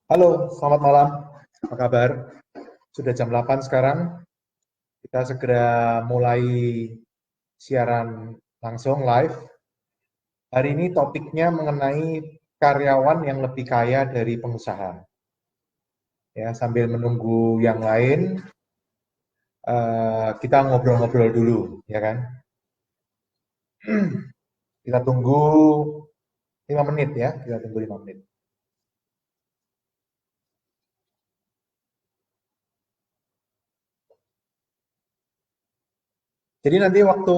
Halo, selamat malam. Apa kabar? Sudah jam 8 sekarang. Kita segera mulai siaran langsung live. Hari ini topiknya mengenai karyawan yang lebih kaya dari pengusaha. Ya, sambil menunggu yang lain, kita ngobrol-ngobrol dulu, ya kan? Kita tunggu 5 menit ya, kita tunggu 5 menit. Jadi nanti waktu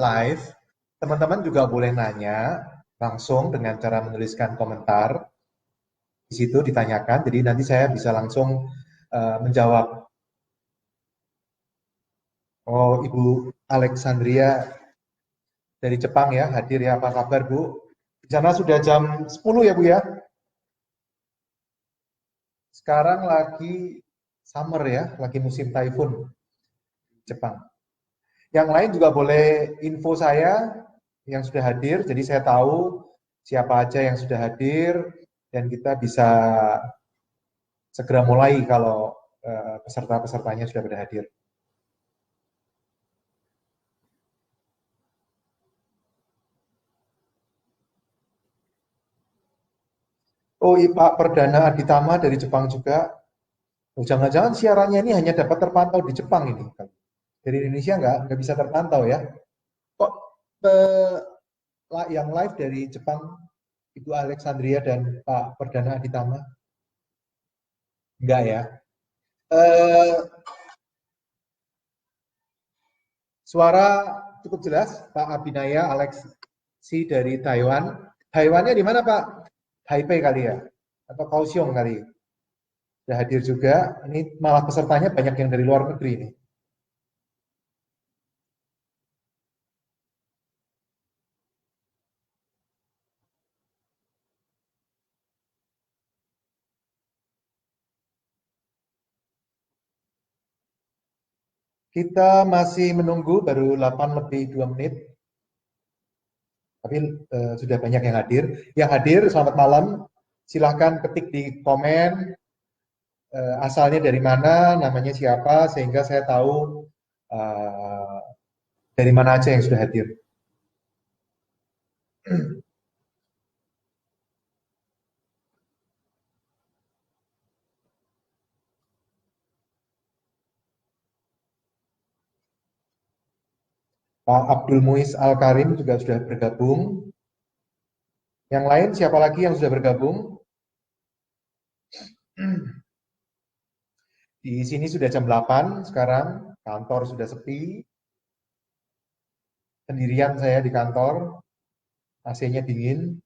live, teman-teman juga boleh nanya langsung dengan cara menuliskan komentar di situ ditanyakan. Jadi nanti saya bisa langsung menjawab. Oh, Ibu Alexandria dari Jepang ya, hadir ya. Apa kabar, Bu? Di sana sudah jam 10 ya, Bu ya? Sekarang lagi summer ya, lagi musim typhoon di Jepang. Yang lain juga boleh info saya yang sudah hadir, jadi saya tahu siapa aja yang sudah hadir dan kita bisa segera mulai kalau peserta-pesertanya sudah pada hadir. Oh, Pak Perdana Aditama dari Jepang juga. Oh, jangan-jangan siarannya ini hanya dapat terpantau di Jepang ini. Dari Indonesia nggak bisa terpantau ya. Kok eh, yang live dari Jepang, Ibu Alexandria dan Pak Perdana Aditama? Enggak ya. Eh, Suara cukup jelas, Pak Abinaya Alex si dari Taiwan. Taiwannya di mana, Pak? Taipei kali ya? Atau Kaohsiung kali? Sudah hadir juga. Ini malah pesertanya banyak yang dari luar negeri ini. Kita masih menunggu, baru 8 lebih 2 menit. Tapi sudah banyak yang hadir. Yang hadir, selamat malam. Silahkan ketik di komen asalnya dari mana, namanya siapa, sehingga saya tahu uh, dari mana aja yang sudah hadir. Pak Abdul Muiz Al-Karim juga sudah bergabung. Yang lain siapa lagi yang sudah bergabung? Di sini sudah jam 8 sekarang, kantor sudah sepi. Sendirian saya di kantor, AC-nya dingin.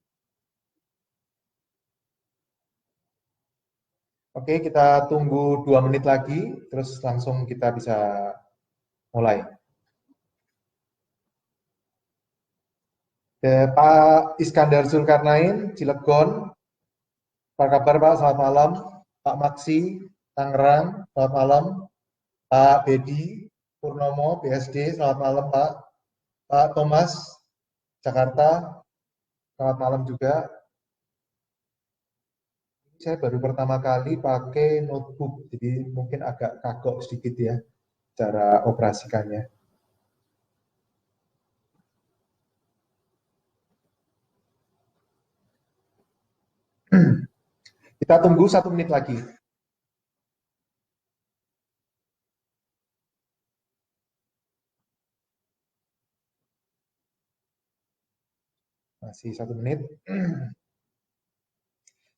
Oke, kita tunggu 2 menit lagi, terus langsung kita bisa mulai. Pak Iskandar Zulkarnain, Cilegon. Apa kabar Pak? Selamat malam. Pak Maksi, Tangerang. Selamat malam. Pak Bedi Purnomo, BSD. Selamat malam Pak. Pak Thomas, Jakarta. Selamat malam juga. Saya baru pertama kali pakai notebook, jadi mungkin agak kagok sedikit ya cara operasikannya. Kita tunggu 1 menit lagi. Masih 1 menit.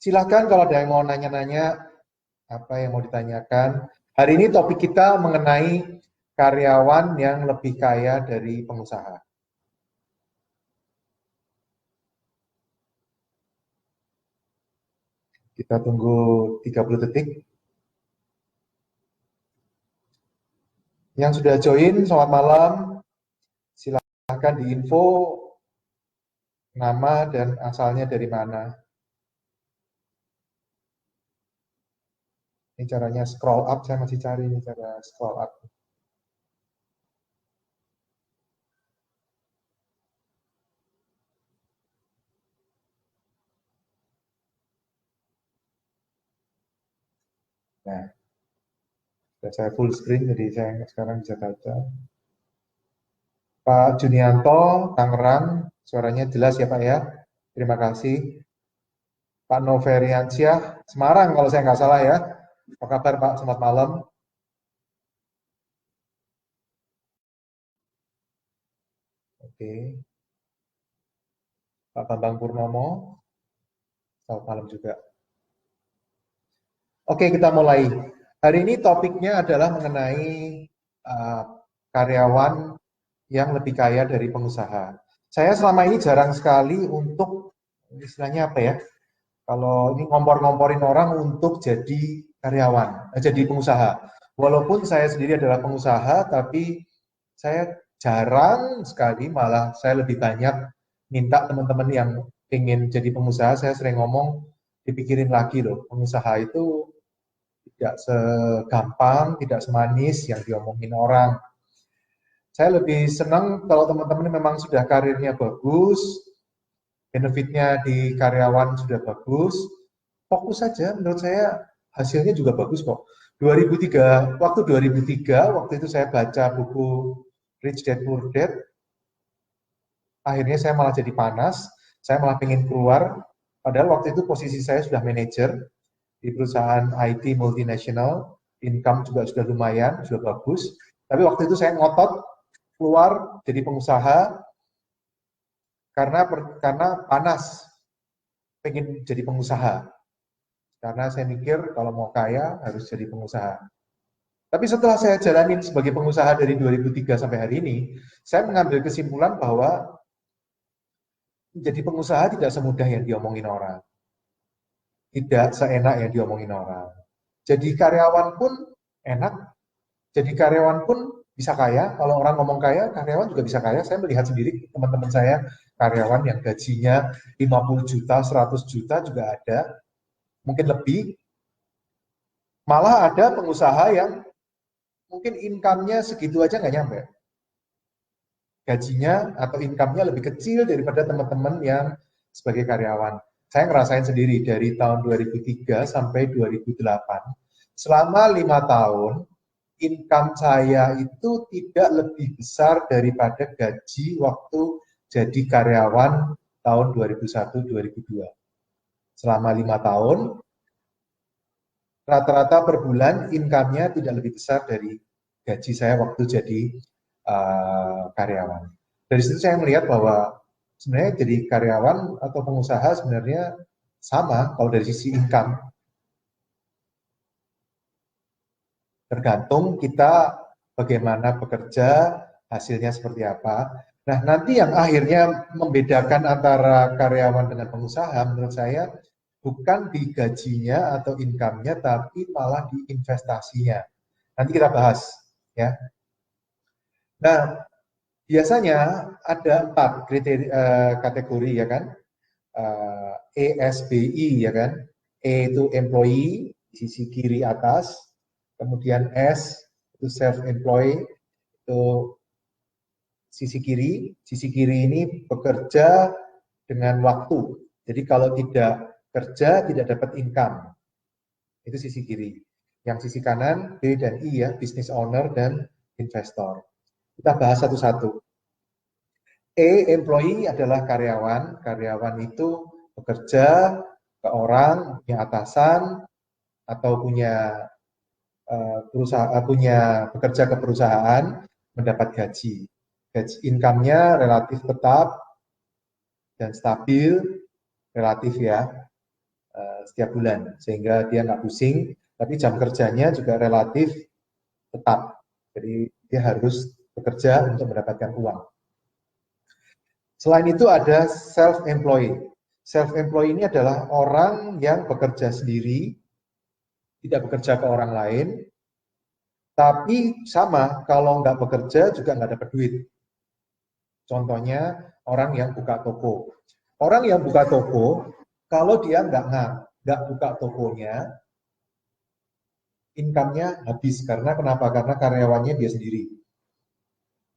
Silahkan kalau ada yang mau nanya-nanya, apa yang mau ditanyakan. Hari ini topik kita mengenai karyawan yang lebih kaya dari pengusaha. Kita tunggu 30 detik. Yang sudah join, selamat malam. Silahkan diinfo nama dan asalnya dari mana. Ini caranya scroll up, saya masih cari ini cara scroll up. Nah, sudah saya full screen, jadi saya sekarang bisa baca. Pak Junianto, Tangerang, suaranya jelas ya Pak ya. Terima kasih. Pak Noveriansyah, Semarang kalau saya nggak salah ya. Apa kabar Pak? Selamat malam. Oke. Pak Bambang Purnomo, selamat malam juga. Oke, kita mulai. Hari ini topiknya adalah mengenai uh, karyawan yang lebih kaya dari pengusaha. Saya selama ini jarang sekali untuk, istilahnya apa ya, kalau ini ngompor-ngomporin orang untuk jadi karyawan, jadi pengusaha. Walaupun saya sendiri adalah pengusaha, tapi saya jarang sekali, malah saya lebih banyak minta teman-teman yang ingin jadi pengusaha, saya sering ngomong, dipikirin lagi loh, pengusaha itu tidak segampang, tidak semanis yang diomongin orang. Saya lebih senang kalau teman-teman memang sudah karirnya bagus, benefitnya di karyawan sudah bagus, fokus saja. Menurut saya hasilnya juga bagus kok. 2003, waktu 2003, waktu itu saya baca buku Rich Dad Poor Dad, akhirnya saya malah jadi panas, saya malah pengen keluar, padahal waktu itu posisi saya sudah manajer di perusahaan IT multinasional, income juga sudah lumayan, sudah bagus, tapi waktu itu saya ngotot keluar jadi pengusaha karena panas pengen jadi pengusaha. Karena saya mikir kalau mau kaya harus jadi pengusaha. Tapi setelah saya jalanin sebagai pengusaha dari 2003 sampai hari ini, saya mengambil kesimpulan bahwa menjadi pengusaha tidak semudah yang diomongin orang. Tidak seenak yang diomongin orang. Jadi karyawan pun enak, jadi karyawan pun bisa kaya. Kalau orang ngomong kaya, karyawan juga bisa kaya. Saya melihat sendiri teman-teman saya, karyawan yang gajinya 50 juta, 100 juta juga ada. Mungkin lebih. Malah ada pengusaha yang mungkin income-nya segitu aja nggak nyampe. Gajinya atau income-nya lebih kecil daripada teman-teman yang sebagai karyawan. Saya ngerasain sendiri dari tahun 2003 sampai 2008. Selama 5 tahun, income saya itu tidak lebih besar daripada gaji waktu jadi karyawan tahun 2001-2002. Selama 5 tahun, rata-rata per bulan income-nya tidak lebih besar dari gaji saya waktu jadi karyawan. Dari situ saya melihat bahwa sebenarnya jadi karyawan atau pengusaha sebenarnya sama kalau dari sisi income. Tergantung kita bagaimana bekerja, hasilnya seperti apa. Nah, nanti yang akhirnya membedakan antara karyawan dengan pengusaha, menurut saya bukan di gajinya atau income-nya, tapi malah di investasinya. Nanti kita bahas, ya. Nah, biasanya ada 4 kategori, ya kan? ESBI, ya kan? E itu employee, di sisi kiri atas. Kemudian S itu self-employed, itu sisi kiri. Sisi kiri ini bekerja dengan waktu. Jadi kalau tidak kerja, tidak dapat income. Itu sisi kiri. Yang sisi kanan, B dan I ya, business owner dan investor. Kita bahas satu-satu. E, employee adalah karyawan. Karyawan itu bekerja ke orang, punya atasan, atau punya bekerja ke perusahaan, mendapat gaji. Gaji income-nya relatif tetap dan stabil, relatif ya, setiap bulan. Sehingga dia nggak pusing, tapi jam kerjanya juga relatif tetap. Jadi dia harus bekerja untuk mendapatkan uang. Selain itu ada self-employed. Self-employed ini adalah orang yang bekerja sendiri, tidak bekerja ke orang lain, tapi sama, kalau nggak bekerja juga nggak dapat duit. Contohnya orang yang buka toko. Orang yang buka toko, kalau dia nggak buka tokonya, income-nya habis. Karena kenapa? Karena karyawannya dia sendiri.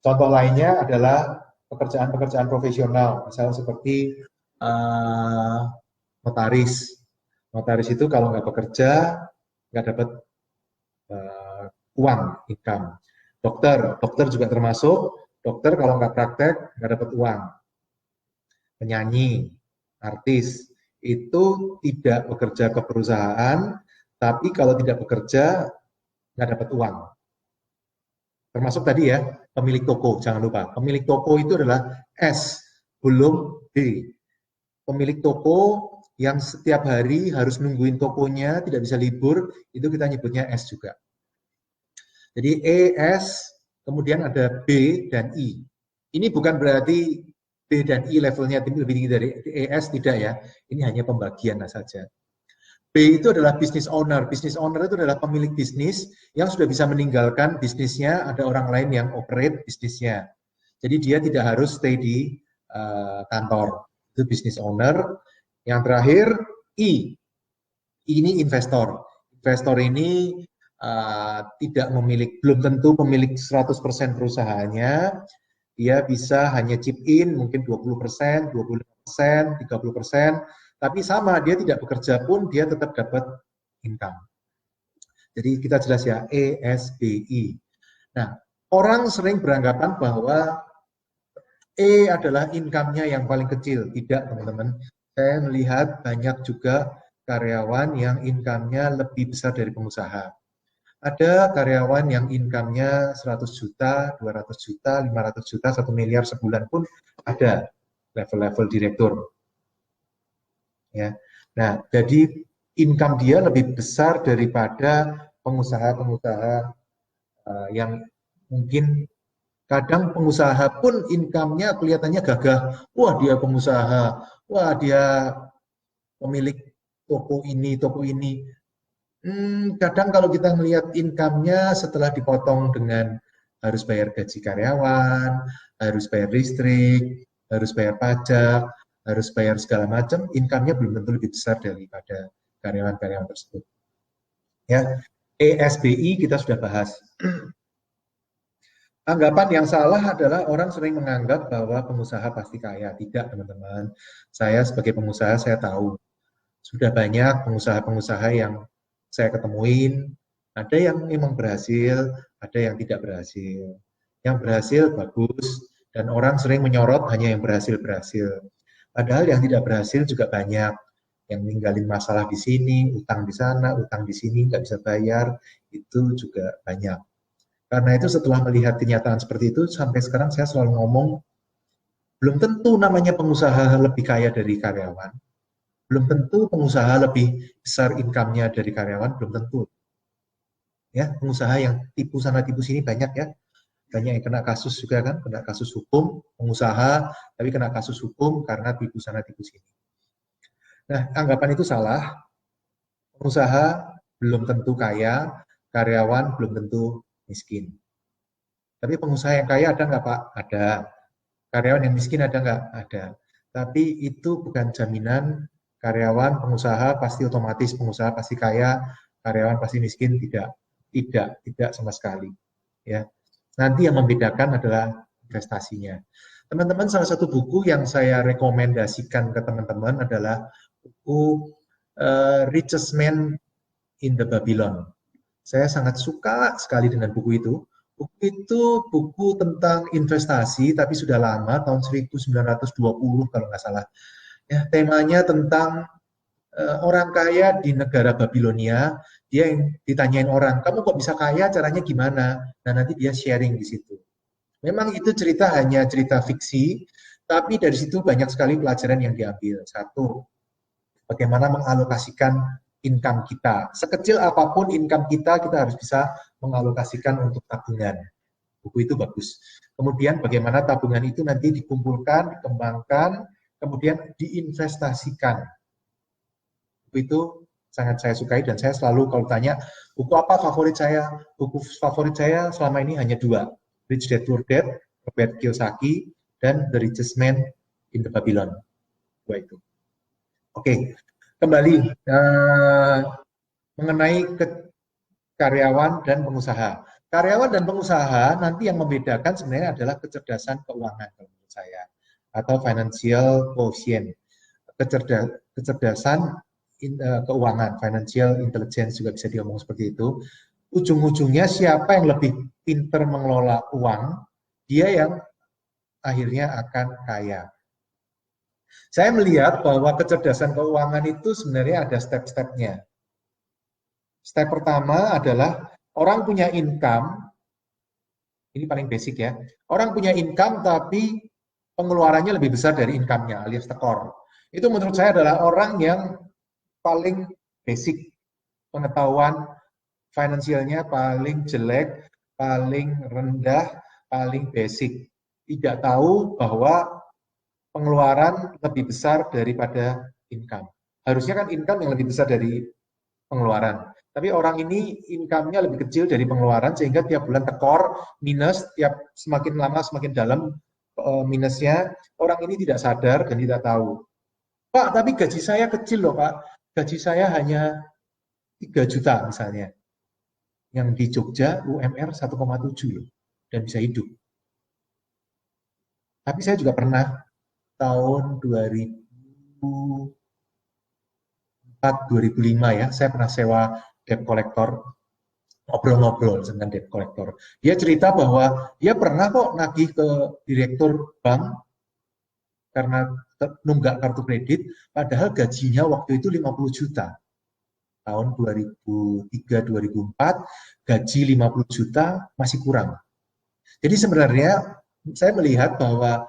Contoh lainnya adalah pekerjaan-pekerjaan profesional, misalnya seperti notaris. Notaris itu kalau nggak bekerja, nggak dapat uang, income. Dokter juga termasuk. Dokter kalau nggak praktek nggak dapat uang. Penyanyi, artis itu tidak bekerja ke perusahaan, tapi kalau tidak bekerja nggak dapat uang. Termasuk tadi ya, pemilik toko, jangan lupa. Pemilik toko itu adalah S, belum D. Pemilik toko yang setiap hari harus nungguin tokonya, tidak bisa libur, itu kita nyebutnya S juga. Jadi E, S, kemudian ada B dan I. Ini bukan berarti B dan I levelnya lebih tinggi dari ES, tidak ya. Ini hanya pembagian saja. B itu adalah business owner. Business owner itu adalah pemilik bisnis yang sudah bisa meninggalkan bisnisnya, ada orang lain yang operate bisnisnya. Jadi dia tidak harus stay di kantor. Itu business owner. Yang terakhir, I. Ini investor. Investor ini tidak memiliki, belum tentu pemilik 100% perusahaannya. Dia bisa hanya chip in mungkin 20%, 25%, 30%, tapi sama dia tidak bekerja pun dia tetap dapat income. Jadi kita jelas ya, ESBI. Nah, orang sering beranggapan bahwa E adalah income-nya yang paling kecil. Tidak, teman-teman. Saya melihat banyak juga karyawan yang income-nya lebih besar dari pengusaha. Ada karyawan yang income-nya 100 juta, 200 juta, 500 juta, 1 miliar sebulan pun ada level-level direktur. Ya. Nah, jadi income dia lebih besar daripada pengusaha-pengusaha yang mungkin kadang pengusaha pun income-nya kelihatannya gagah. Wah, dia pengusaha. Wah, dia pemilik toko ini, toko ini. Kadang kalau kita melihat income-nya setelah dipotong dengan harus bayar gaji karyawan, harus bayar listrik, harus bayar pajak, harus bayar segala macam, income-nya belum tentu lebih besar daripada karyawan-karyawan tersebut. Ya, ESBI kita sudah bahas. Anggapan yang salah adalah orang sering menganggap bahwa pengusaha pasti kaya. Tidak, teman-teman. Saya sebagai pengusaha, saya tahu. Sudah banyak pengusaha-pengusaha yang saya ketemuin, ada yang memang berhasil, ada yang tidak berhasil. Yang berhasil bagus, dan orang sering menyorot hanya yang berhasil-berhasil. Padahal yang tidak berhasil juga banyak, yang ninggalin masalah di sini, utang di sana, utang di sini, nggak bisa bayar, itu juga banyak. Karena itu setelah melihat kenyataan seperti itu, sampai sekarang saya selalu ngomong, belum tentu namanya pengusaha lebih kaya dari karyawan, belum tentu pengusaha lebih besar income-nya dari karyawan, belum tentu. Ya, pengusaha yang tipu sana tipu sini banyak ya. Banyak yang kena kasus juga kan, kena kasus hukum, pengusaha tapi kena kasus hukum karena tipu sana tipu sini. Nah, anggapan itu salah. Pengusaha belum tentu kaya, karyawan belum tentu miskin. Tapi pengusaha yang kaya ada nggak Pak? Ada. Karyawan yang miskin ada nggak? Ada. Tapi itu bukan jaminan karyawan, pengusaha pasti otomatis pengusaha pasti kaya, karyawan pasti miskin, tidak sama sekali. Ya, nanti yang membedakan adalah investasinya. Teman-teman, salah satu buku yang saya rekomendasikan ke teman-teman adalah buku Richest Man in the Babylon. Saya sangat suka sekali dengan buku itu. Buku itu buku tentang investasi, tapi sudah lama, tahun 1920 kalau nggak salah. Ya, temanya tentang orang kaya di negara Babilonia. Dia yang ditanyain orang, kamu kok bisa kaya, caranya gimana? Nah, nanti dia sharing di situ. Memang itu cerita hanya cerita fiksi, tapi dari situ banyak sekali pelajaran yang diambil. Satu, bagaimana mengalokasikan income kita. Sekecil apapun income kita, kita harus bisa mengalokasikan untuk tabungan. Buku itu bagus. Kemudian bagaimana tabungan itu nanti dikumpulkan, dikembangkan, kemudian diinvestasikan. Buku itu sangat saya sukai dan saya selalu kalau tanya, buku apa favorit saya? Buku favorit saya selama ini hanya dua. Rich Dad Poor Dad, Robert Kiyosaki, dan The Richest Man in the Babylon. Dua itu. Oke, kembali mengenai karyawan dan pengusaha. Karyawan dan pengusaha nanti yang membedakan sebenarnya adalah kecerdasan keuangan menurut saya, atau financial quotient. Kecerdasan keuangan, financial intelligence juga bisa diomong seperti itu. ujung-ujungnya siapa yang lebih pinter mengelola uang, dia yang akhirnya akan kaya. Saya melihat bahwa kecerdasan keuangan itu sebenarnya ada step-stepnya. Step pertama adalah orang punya income, ini paling basic ya, orang punya income tapi pengeluarannya lebih besar dari income-nya alias tekor. Itu menurut saya adalah orang yang paling basic, pengetahuan finansialnya paling jelek, paling rendah, paling basic. Tidak tahu bahwa pengeluaran lebih besar daripada income. Harusnya kan income yang lebih besar dari pengeluaran. Tapi orang ini income-nya lebih kecil dari pengeluaran sehingga tiap bulan tekor, minus, tiap semakin lama semakin dalam minusnya. Orang ini tidak sadar dan tidak tahu. Pak, tapi gaji saya kecil loh Pak. Gaji saya hanya 3 juta misalnya. Yang di Jogja UMR 1,7 loh. Dan bisa hidup. Tapi saya juga pernah tahun 2004-2005 ya, saya pernah sewa debt collector, ngobrol-ngobrol dengan debt collector. Dia cerita bahwa dia pernah kok nagih ke direktur bank karena nunggak kartu kredit, padahal gajinya waktu itu 50 juta. Tahun 2003-2004, gaji 50 juta masih kurang. Jadi sebenarnya saya melihat bahwa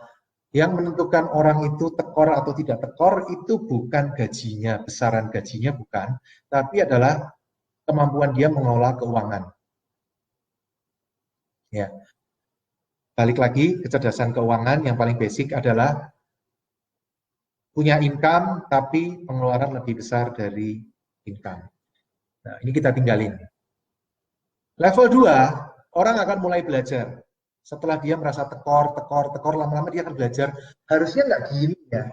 yang menentukan orang itu tekor atau tidak tekor itu bukan gajinya, besaran gajinya bukan, tapi adalah kemampuan dia mengelola keuangan. Ya. Balik lagi, kecerdasan keuangan yang paling basic adalah punya income tapi pengeluaran lebih besar dari income. Nah, ini kita tinggalin. Level 2, orang akan mulai belajar. Setelah dia merasa tekor, lama-lama dia akan belajar. Harusnya nggak gini ya.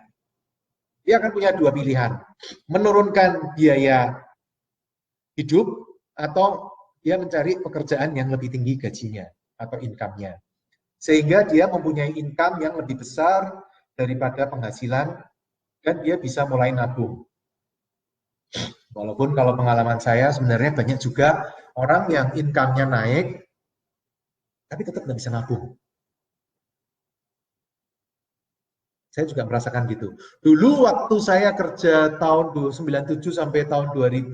Dia akan punya 2 pilihan. Menurunkan biaya hidup atau dia mencari pekerjaan yang lebih tinggi gajinya atau income-nya. Sehingga dia mempunyai income yang lebih besar daripada penghasilan dan dia bisa mulai nabung. Walaupun kalau pengalaman saya sebenarnya banyak juga orang yang income-nya naik tapi tetap nggak bisa nabung. Saya juga merasakan gitu. Dulu waktu saya kerja tahun 97 sampai tahun 2000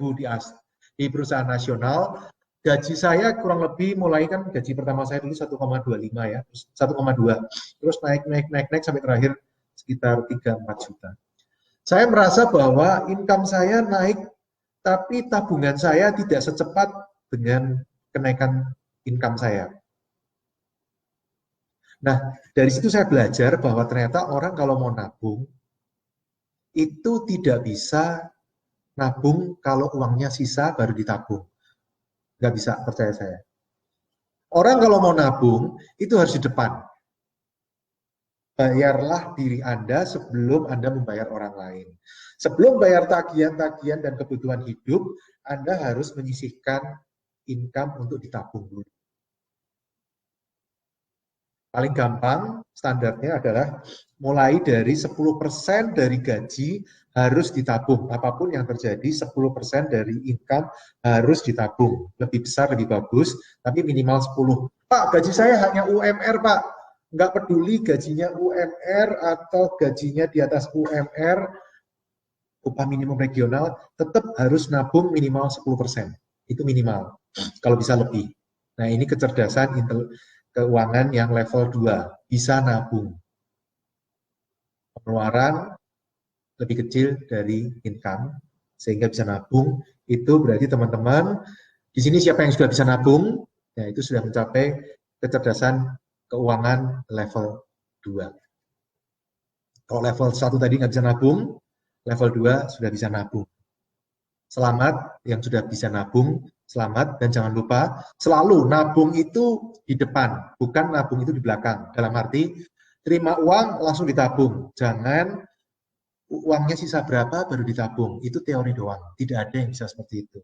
di perusahaan nasional, gaji saya kurang lebih mulai kan gaji pertama saya dulu 1,25 ya, 1,2. Terus naik sampai terakhir sekitar 3-4 juta. Saya merasa bahwa income saya naik tapi tabungan saya tidak secepat dengan kenaikan income saya. Nah, dari situ saya belajar bahwa ternyata orang kalau mau nabung, itu tidak bisa nabung kalau uangnya sisa baru ditabung. Nggak bisa, percaya saya. Orang kalau mau nabung, itu harus di depan. Bayarlah diri Anda sebelum Anda membayar orang lain. Sebelum bayar tagihan-tagihan dan kebutuhan hidup, Anda harus menyisihkan income untuk ditabung dulu. Paling gampang standarnya adalah mulai dari 10% dari gaji harus ditabung. Apapun yang terjadi 10% dari income harus ditabung. Lebih besar lebih bagus, tapi minimal 10. Pak, gaji saya hanya UMR, Pak. Nggak peduli gajinya UMR atau gajinya di atas UMR, upah minimum regional, tetap harus nabung minimal 10%. Itu minimal, kalau bisa lebih. Nah, ini kecerdasan keuangan yang level 2, bisa nabung. Pengeluaran lebih kecil dari income, sehingga bisa nabung. Itu berarti teman-teman, di sini siapa yang sudah bisa nabung, ya itu sudah mencapai kecerdasan keuangan level 2. Kalau level 1 tadi nggak bisa nabung, level 2 sudah bisa nabung. Selamat yang sudah bisa nabung, selamat, dan jangan lupa selalu nabung itu di depan, bukan nabung itu di belakang. Dalam arti terima uang langsung ditabung, jangan uangnya sisa berapa baru ditabung. Itu teori doang, tidak ada yang bisa seperti itu.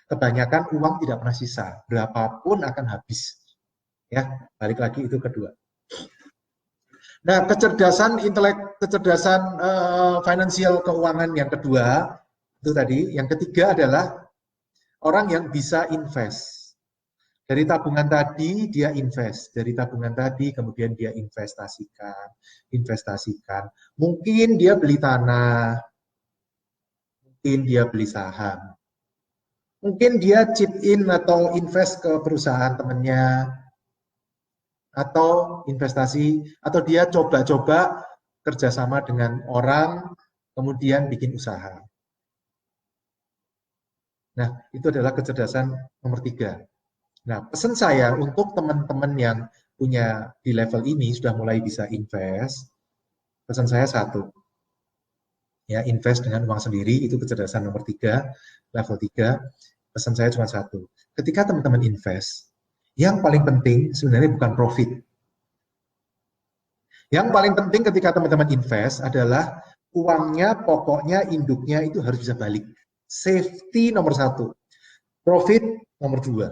Kebanyakan uang tidak pernah sisa, berapapun akan habis. Ya, balik lagi itu kedua. Nah, kecerdasan finansial keuangan yang kedua itu tadi. Yang ketiga adalah orang yang bisa invest. Dari tabungan tadi dia invest, dari tabungan tadi kemudian dia investasikan. Mungkin dia beli tanah, mungkin dia beli saham, mungkin dia chip in atau invest ke perusahaan temannya, atau investasi, atau dia coba-coba kerjasama dengan orang, kemudian bikin usaha. Nah, itu adalah kecerdasan nomor 3. Nah, pesan saya untuk teman-teman yang punya di level ini sudah mulai bisa invest, pesan saya satu, ya invest dengan uang sendiri, itu kecerdasan nomor 3, level 3. Pesan saya cuma satu, ketika teman-teman invest, yang paling penting sebenarnya bukan profit. Yang paling penting ketika teman-teman invest adalah uangnya, pokoknya induknya itu harus bisa balik. Safety nomor 1, profit nomor 2.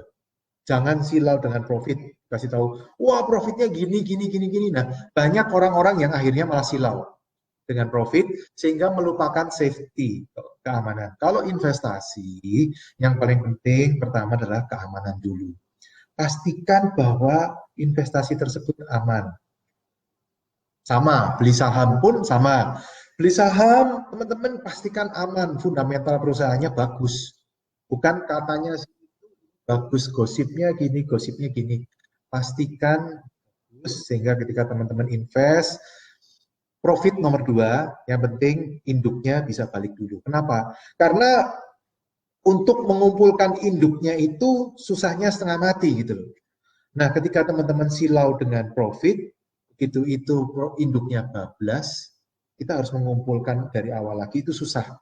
Jangan silau dengan profit, kasih tahu, wah profitnya gini, gini, gini, gini. Nah, banyak orang-orang yang akhirnya malah silau dengan profit, sehingga melupakan safety, keamanan. Kalau investasi, yang paling penting pertama adalah keamanan dulu. Pastikan bahwa investasi tersebut aman. Sama, beli saham pun sama. Beli saham, teman-teman pastikan aman, fundamental perusahaannya bagus. Bukan katanya bagus, gosipnya gini. Pastikan bagus, sehingga ketika teman-teman invest, profit nomor 2, yang penting induknya bisa balik dulu. Kenapa? Karena untuk mengumpulkan induknya itu susahnya setengah mati gitu loh. Nah, ketika teman-teman silau dengan profit, begitu itu induknya bablas, kita harus mengumpulkan dari awal lagi, itu susah.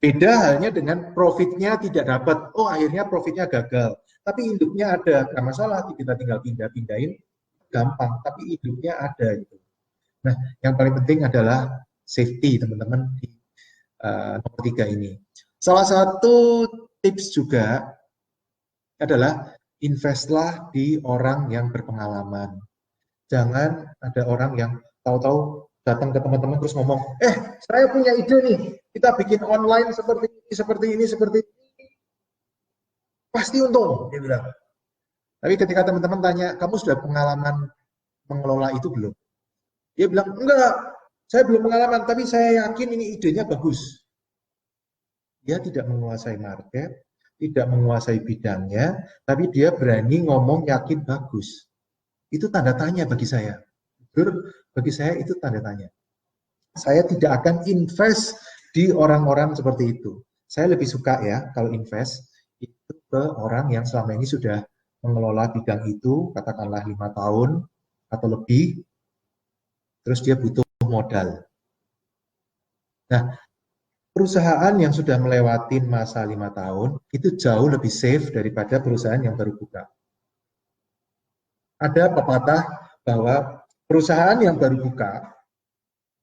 Beda halnya dengan profitnya tidak dapat, oh akhirnya profitnya gagal, tapi induknya ada, nggak masalah, kita tinggal pindahin, gampang, tapi induknya ada gitu. Nah, yang paling penting adalah safety teman-teman di nomor 3 ini. Salah satu tips juga adalah investlah di orang yang berpengalaman. Jangan ada orang yang tahu-tahu datang ke teman-teman terus ngomong, saya punya ide nih, kita bikin online seperti ini, pasti untung, dia bilang. Tapi ketika teman-teman tanya, kamu sudah pengalaman mengelola itu belum? Dia bilang, enggak, saya belum pengalaman, tapi saya yakin ini idenya bagus. Dia tidak menguasai market, tidak menguasai bidangnya, tapi dia berani ngomong yakin bagus. Itu tanda tanya bagi saya. Bagi saya itu tanda tanya. Saya tidak akan invest di orang-orang seperti itu. Saya lebih suka ya kalau invest itu ke orang yang selama ini sudah mengelola bidang itu, katakanlah 5 tahun atau lebih, terus dia butuh modal. Nah, perusahaan yang sudah melewati masa 5 tahun itu jauh lebih safe daripada perusahaan yang baru buka. Ada pepatah bahwa perusahaan yang baru buka,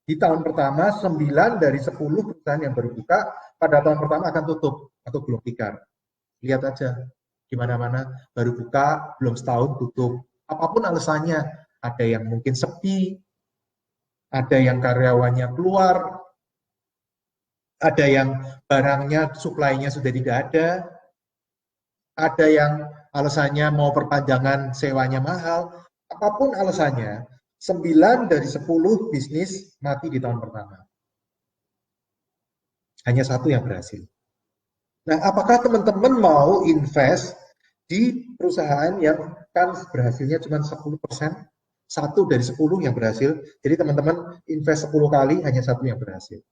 di tahun pertama 9 dari 10 perusahaan yang baru buka pada tahun pertama akan tutup atau gulung tikar. Lihat aja, di mana-mana baru buka, belum setahun tutup. Apapun alasannya, ada yang mungkin sepi, ada yang karyawannya keluar, ada yang barangnya, supply-nya sudah tidak ada yang alasannya mau perpanjangan sewanya mahal, apapun alasannya, 9 dari 10 bisnis mati di tahun pertama. Hanya 1 yang berhasil. Nah, apakah teman-teman mau invest di perusahaan yang kan berhasilnya cuma 10%? 1 dari 10 yang berhasil. Jadi teman-teman invest 10 kali, hanya 1 yang berhasil.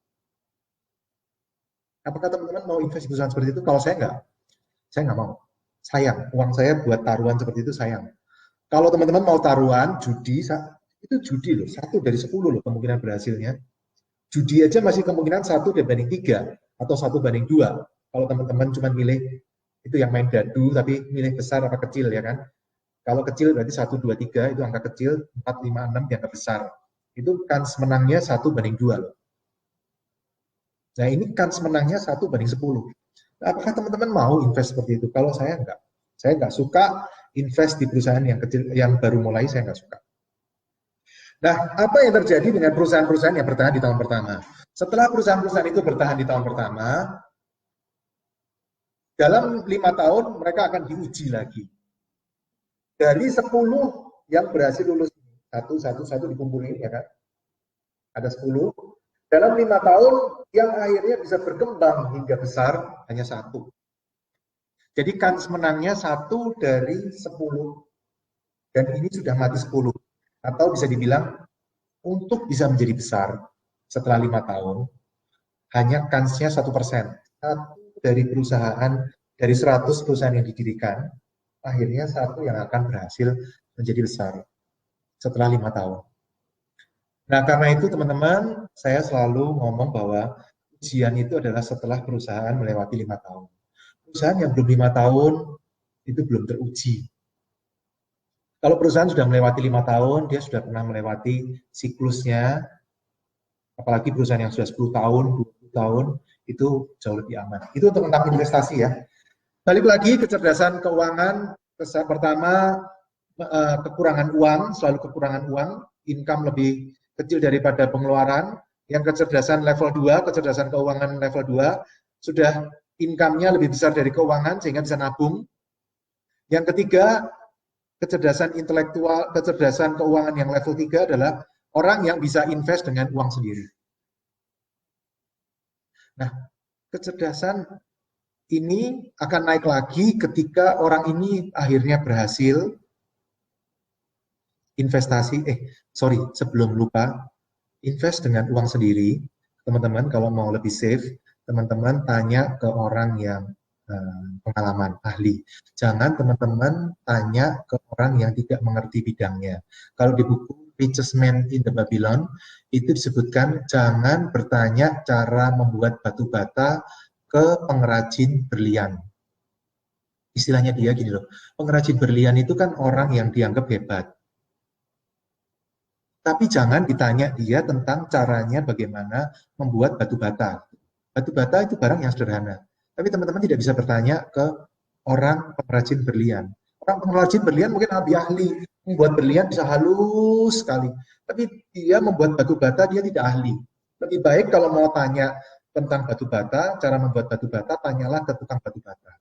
Apakah teman-teman mau invest di perusahaan seperti itu? Kalau saya nggak mau. Sayang, uang saya buat taruhan seperti itu sayang. Kalau teman-teman mau taruhan, judi, itu judi loh, 1 dari 10 loh kemungkinan berhasilnya. Judi aja masih kemungkinan 1 banding 3 atau 1 banding 2. Kalau teman-teman cuma milih itu yang main dadu, tapi milih besar apa kecil ya kan. Kalau kecil berarti 1, 2, 3 itu angka kecil, 4, 5, 6 dianggap besar. Itu kans menangnya 1 banding 2 loh. Nah ini kans menangnya 1 banding 10. Apakah teman-teman mau invest seperti itu? Kalau saya enggak. Saya enggak suka invest di perusahaan yang kecil, yang baru mulai, saya enggak suka. Nah, apa yang terjadi dengan perusahaan-perusahaan yang bertahan di tahun pertama? Setelah perusahaan-perusahaan itu bertahan di tahun pertama, dalam 5 tahun mereka akan diuji lagi. Dari 10 yang berhasil lulus, satu dikumpulin ya kan, ada 10. Dalam 5 tahun yang akhirnya bisa berkembang hingga besar hanya 1. Jadi kans menangnya 1 dari 10. Dan ini sudah mati 10. Atau bisa dibilang untuk bisa menjadi besar setelah 5 tahun, hanya kansnya 1%. Satu dari perusahaan, dari 100 perusahaan yang didirikan, akhirnya 1 yang akan berhasil menjadi besar setelah 5 tahun. Nah, karena itu teman-teman, saya selalu ngomong bahwa ujian itu adalah setelah perusahaan melewati 5 tahun. Perusahaan yang belum 5 tahun, itu belum teruji. Kalau perusahaan sudah melewati 5 tahun, dia sudah pernah melewati siklusnya, apalagi perusahaan yang sudah 10 tahun, 20 tahun, itu jauh lebih aman. Itu tentang investasi ya. Balik lagi, kecerdasan keuangan, pertama, kekurangan uang, selalu kekurangan uang, income lebih kecil daripada pengeluaran. Yang kecerdasan level 2, kecerdasan keuangan level 2, sudah income-nya lebih besar dari keuangan sehingga bisa nabung. Yang ketiga, kecerdasan intelektual, kecerdasan keuangan yang level 3 adalah orang yang bisa invest dengan uang sendiri. Nah, kecerdasan ini akan naik lagi ketika orang ini akhirnya berhasil investasi, sebelum lupa, invest dengan uang sendiri. Teman-teman kalau mau lebih safe, teman-teman tanya ke orang yang pengalaman, ahli. Jangan teman-teman tanya ke orang yang tidak mengerti bidangnya. Kalau di buku Richest Man in the Babylon, itu disebutkan jangan bertanya cara membuat batu bata ke pengrajin berlian. Istilahnya dia gini loh, pengrajin berlian itu kan orang yang dianggap hebat. Tapi jangan ditanya dia tentang caranya bagaimana membuat batu bata. Batu bata itu barang yang sederhana. Tapi teman-teman tidak bisa bertanya ke orang pengrajin berlian. Orang pengrajin berlian mungkin lebih ahli, membuat berlian bisa halus sekali. Tapi dia membuat batu bata, dia tidak ahli. Lebih baik kalau mau tanya tentang batu bata, cara membuat batu bata, tanyalah ke tukang batu bata.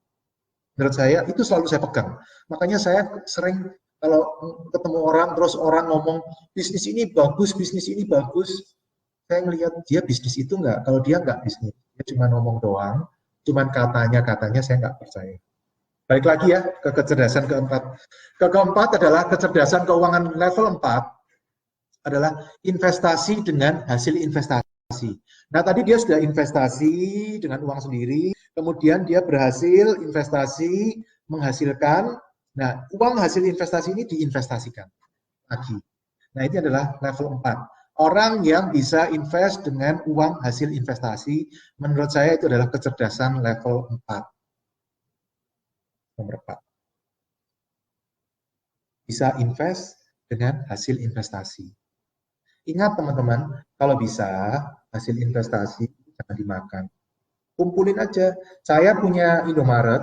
Menurut saya, itu selalu saya pegang. Makanya saya sering kalau ketemu orang, terus orang ngomong, bisnis ini bagus, saya ngelihat dia bisnis itu enggak. Kalau dia enggak bisnis, dia cuma ngomong doang, cuman katanya saya enggak percaya. Balik lagi ya ke kecerdasan keempat. Keempat adalah kecerdasan keuangan level 4 adalah investasi dengan hasil investasi. Nah, tadi dia sudah investasi dengan uang sendiri, kemudian dia berhasil investasi menghasilkan. Nah, uang hasil investasi ini diinvestasikan lagi. Nah, ini adalah level 4. Orang yang bisa invest dengan uang hasil investasi, menurut saya itu adalah kecerdasan level 4. Nomor 4. Bisa invest dengan hasil investasi. Ingat teman-teman, kalau bisa hasil investasi jangan dimakan. Kumpulin aja. Saya punya Indomaret,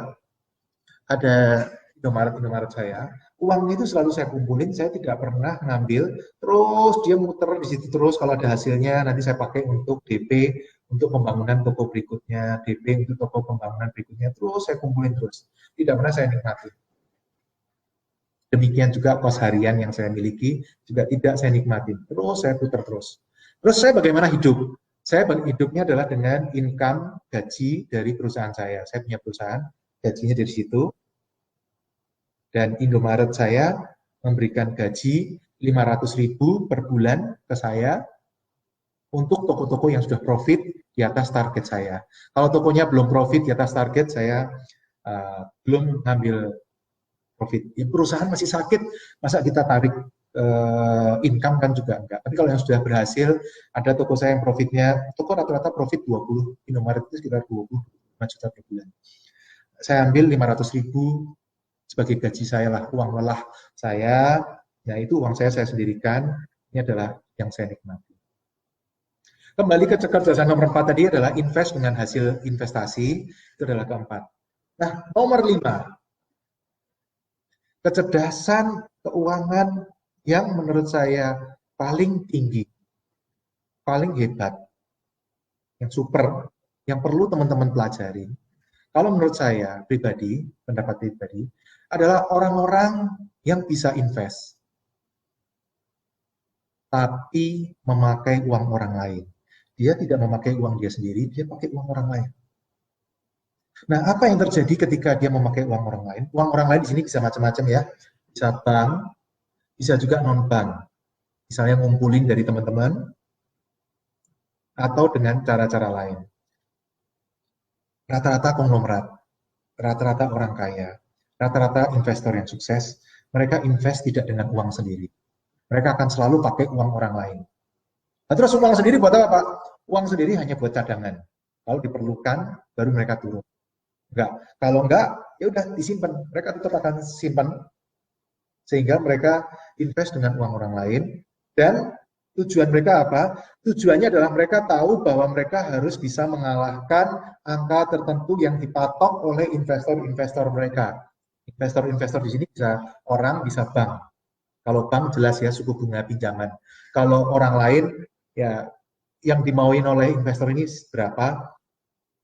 ada Indomaret saya. Uangnya itu selalu saya kumpulin, saya tidak pernah ngambil, terus dia muter di situ terus, kalau ada hasilnya nanti saya pakai untuk DP, untuk pembangunan toko berikutnya, DP untuk toko pembangunan berikutnya, terus saya kumpulin terus. Tidak pernah saya nikmati. Demikian juga kos harian yang saya miliki, juga tidak saya nikmatin. Terus saya putar terus. Terus saya bagaimana hidup? Saya hidupnya adalah dengan income gaji dari perusahaan saya. Saya punya perusahaan, gajinya dari situ. Dan Indomaret saya memberikan gaji 500.000 per bulan ke saya untuk toko-toko yang sudah profit di atas target saya. Kalau tokonya belum profit di atas target, saya belum ngambil profit. Ya, perusahaan masih sakit, masa kita tarik income kan juga enggak. Tapi kalau yang sudah berhasil, ada toko saya yang profitnya, toko rata-rata profit 20, Indomaret itu sekitar 25 juta per bulan. Saya ambil 500.000 sebagai gaji saya lah, uang lelah saya, ya itu uang saya sendirikan, ini adalah yang saya nikmati. Kembali ke kecerdasan nomor 4 tadi adalah invest dengan hasil investasi, itu adalah keempat. Nah, nomor 5, kecerdasan keuangan yang menurut saya paling tinggi, paling hebat, yang super, yang perlu teman-teman pelajari, Kalau menurut saya pribadi, pendapat pribadi, adalah orang-orang yang bisa invest, tapi memakai uang orang lain. Dia tidak memakai uang dia sendiri, dia pakai uang orang lain. Nah, apa yang terjadi ketika dia memakai uang orang lain? Uang orang lain di sini bisa macam-macam ya. Bisa bank, bisa juga non-bank. Misalnya ngumpulin dari teman-teman, atau dengan cara-cara lain. Rata-rata konglomerat, rata-rata orang kaya, rata-rata investor yang sukses, mereka invest tidak dengan uang sendiri. Mereka akan selalu pakai uang orang lain. Nah, terus uang sendiri buat apa, Pak? Uang sendiri hanya buat cadangan. Kalau diperlukan, baru mereka turun. Enggak. Kalau enggak, ya udah disimpan. Mereka tetap akan simpan sehingga mereka invest dengan uang orang lain. Dan tujuan mereka apa? Tujuannya adalah mereka tahu bahwa mereka harus bisa mengalahkan angka tertentu yang dipatok oleh investor-investor mereka. Investor-investor di sini bisa orang, bisa bank. Kalau bank jelas ya suku bunga pinjaman. Kalau orang lain ya yang dimauin oleh investor ini berapa,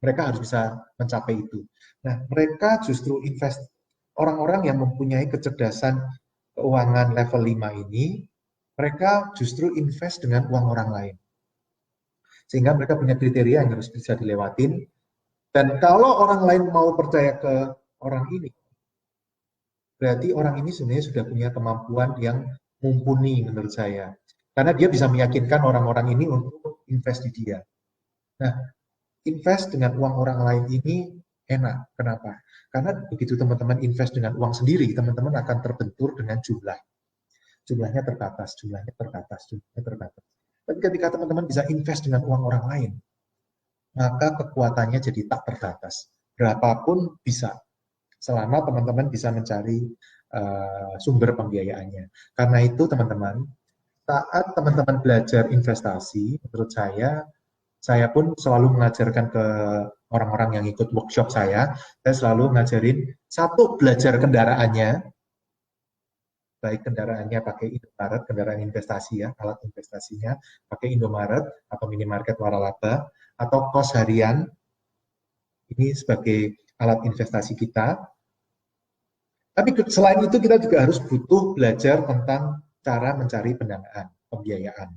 mereka harus bisa mencapai itu. Nah, mereka justru invest, orang-orang yang mempunyai kecerdasan keuangan level 5 ini, mereka justru invest dengan uang orang lain. Sehingga mereka punya kriteria yang harus bisa dilewatin. Dan kalau orang lain mau percaya ke orang ini, berarti orang ini sebenarnya sudah punya kemampuan yang mumpuni menurut saya. Karena dia bisa meyakinkan orang-orang ini untuk invest di dia. Nah, invest dengan uang orang lain ini enak. Kenapa? Karena begitu teman-teman invest dengan uang sendiri, teman-teman akan terbentur dengan jumlah. Jumlahnya terbatas, jumlahnya terbatas, jumlahnya terbatas. Tapi ketika teman-teman bisa invest dengan uang orang lain, maka kekuatannya jadi tak terbatas. Berapapun bisa, selama teman-teman bisa mencari sumber pembiayaannya. Karena itu teman-teman, saat teman-teman belajar investasi, menurut saya pun selalu mengajarkan ke orang-orang yang ikut workshop saya selalu ngajarin satu, belajar kendaraannya, baik kendaraannya pakai Indomaret, kendaraan investasi ya, alat investasinya pakai Indomaret atau minimarket waralaba, atau kos harian, ini sebagai alat investasi kita. Tapi selain itu kita juga harus butuh belajar tentang cara mencari pendanaan, pembiayaan.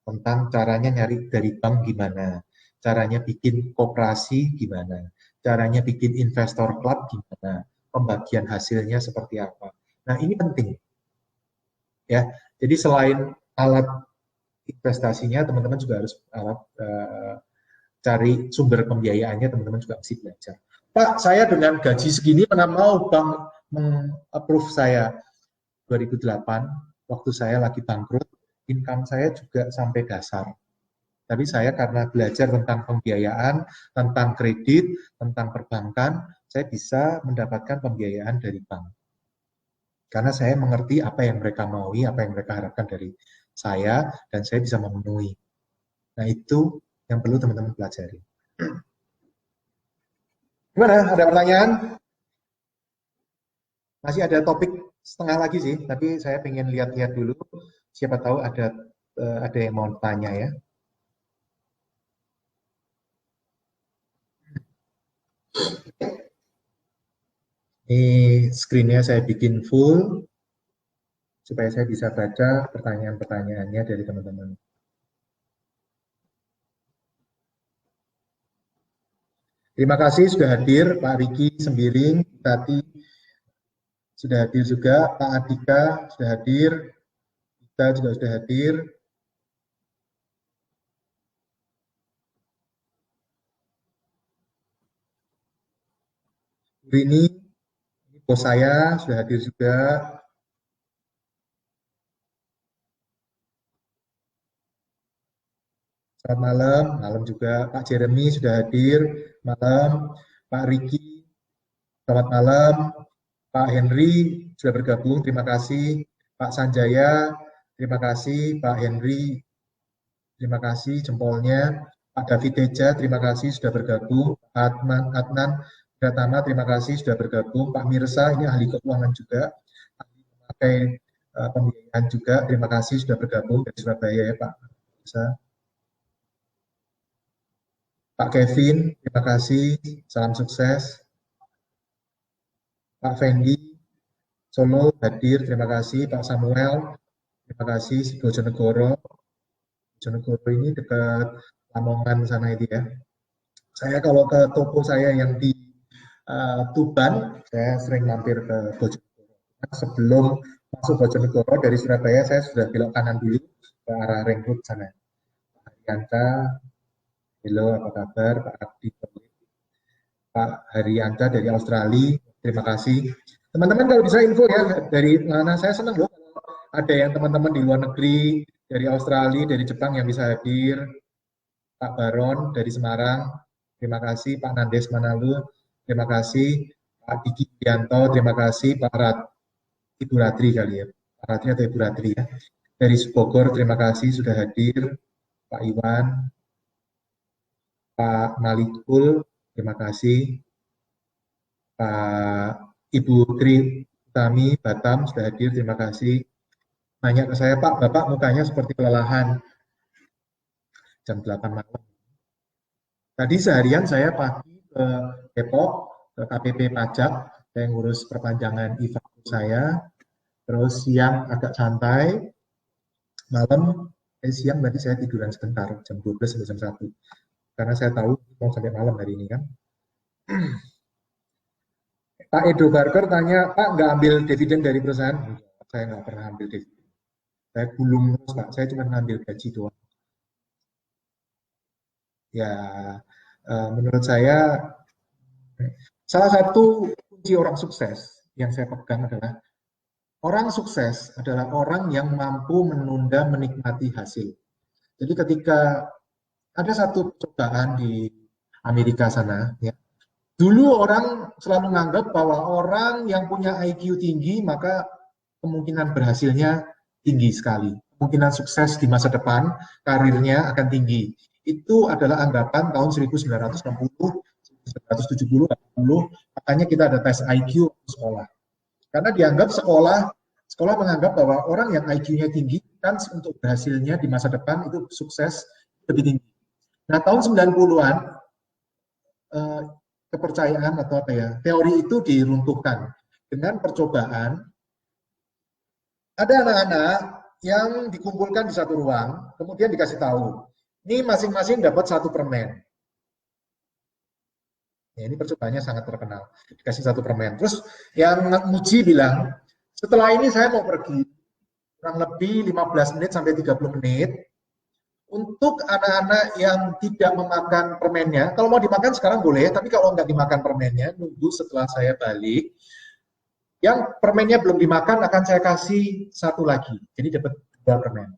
Tentang caranya nyari dari bank gimana, caranya bikin koperasi gimana, caranya bikin investor club gimana, pembagian hasilnya seperti apa. Nah, ini penting. Ya, jadi selain alat investasinya, teman-teman juga harus cari sumber pembiayaannya, teman-teman juga mesti belajar. Pak, saya dengan gaji segini mana mau bank meng-approve saya. 2008, waktu saya lagi bangkrut, income saya juga sampai dasar. Tapi saya karena belajar tentang pembiayaan, tentang kredit, tentang perbankan, saya bisa mendapatkan pembiayaan dari bank. Karena saya mengerti apa yang mereka maui, apa yang mereka harapkan dari saya, dan saya bisa memenuhi. Nah, itu yang perlu teman-teman pelajari. Gimana? Ada pertanyaan? Masih ada topik setengah lagi sih, tapi saya pengen lihat-lihat dulu. Siapa tahu ada yang mau tanya ya. Ini screen-nya saya bikin full, supaya saya bisa baca pertanyaan-pertanyaannya dari teman-teman. Terima kasih sudah hadir, Pak Riki Sembiring, Tati sudah hadir juga, Pak Adika sudah hadir, kita juga sudah hadir. Ini bos saya sudah hadir juga. Selamat malam, malam juga Pak Jeremy sudah hadir, malam Pak Riki, selamat malam Pak Henry sudah bergabung, terima kasih Pak Sanjaya, terima kasih Pak Henry, terima kasih jempolnya Pak David Teja, terima kasih sudah bergabung, Adnan Pratama, terima kasih sudah bergabung, Pak Mirsa ini ahli keuangan juga, ahli memakai pembiayaan juga, terima kasih sudah bergabung dari Surabaya ya Pak Mirsa. Pak Kevin, terima kasih. Salam sukses. Pak Fendi, Solo hadir, terima kasih. Pak Samuel, terima kasih. Bojonegoro, Bojonegoro ini dekat Lamongan sana itu ya. Saya kalau ke toko saya yang di Tuban, saya sering mampir ke Bojonegoro. Sebelum masuk Bojonegoro dari Surabaya, saya sudah belok kanan dulu ke arah Ring Road sana. Pak Haryanca, halo apa kabar? Pak Abdi, Pak Haryanca dari Australia, terima kasih. Teman-teman kalau bisa info ya dari mana, saya senang loh kalau ada yang teman-teman di luar negeri, dari Australia, dari Jepang yang bisa hadir. Pak Baron dari Semarang, terima kasih. Pak Nandes Manalu, terima kasih. Pak Diki Bianto, terima kasih. Pak Ibu Ratri kali ya, Pak Ratri atau Ibu Ratri ya. Dari Bogor, terima kasih sudah hadir. Pak Iwan, Pak Malikul, terima kasih. Pak Ibu Tri Utami Batam sudah hadir, terima kasih. Nanya ke saya, Pak, Bapak mukanya seperti kelelahan. Jam 8 malam. Tadi seharian saya pagi ke Depok, ke KPP Pajak, saya ngurus perpanjangan IFA saya, terus siang agak santai, malam, siang berarti saya tiduran sebentar, jam 12 sampai jam 1. Karena saya tahu mau sampai malam hari ini kan. Pak Edo Barker tanya, Pak nggak ambil dividen dari perusahaan? Enggak, saya nggak pernah ambil dividen. Saya gulung terus Pak, saya cuma ngambil gaji doang. Ya, menurut saya salah satu kunci orang sukses yang saya pegang adalah orang sukses adalah orang yang mampu menunda menikmati hasil. Jadi ketika ada satu percobaan di Amerika sana, ya, dulu orang selalu menganggap bahwa orang yang punya IQ tinggi maka kemungkinan berhasilnya tinggi sekali. Kemungkinan sukses di masa depan, karirnya akan tinggi. Itu adalah anggapan tahun 1960, 1970, 80, makanya kita ada tes IQ sekolah. Karena dianggap sekolah menganggap bahwa orang yang IQ-nya tinggi kan untuk berhasilnya di masa depan itu sukses lebih tinggi. Nah, tahun 90-an kepercayaan atau apa ya, teori itu diruntuhkan dengan percobaan. Ada anak-anak yang dikumpulkan di satu ruang, kemudian dikasih tahu, ini masing-masing dapat satu permen. Ya, ini percobaannya sangat terkenal. Dikasih satu permen. Terus yang nguji bilang, setelah ini saya mau pergi, kurang lebih 15 menit sampai 30 menit, untuk anak-anak yang tidak memakan permennya, kalau mau dimakan sekarang boleh, tapi kalau nggak dimakan permennya, nunggu setelah saya balik, yang permennya belum dimakan akan saya kasih satu lagi. Jadi dapat 2 permen.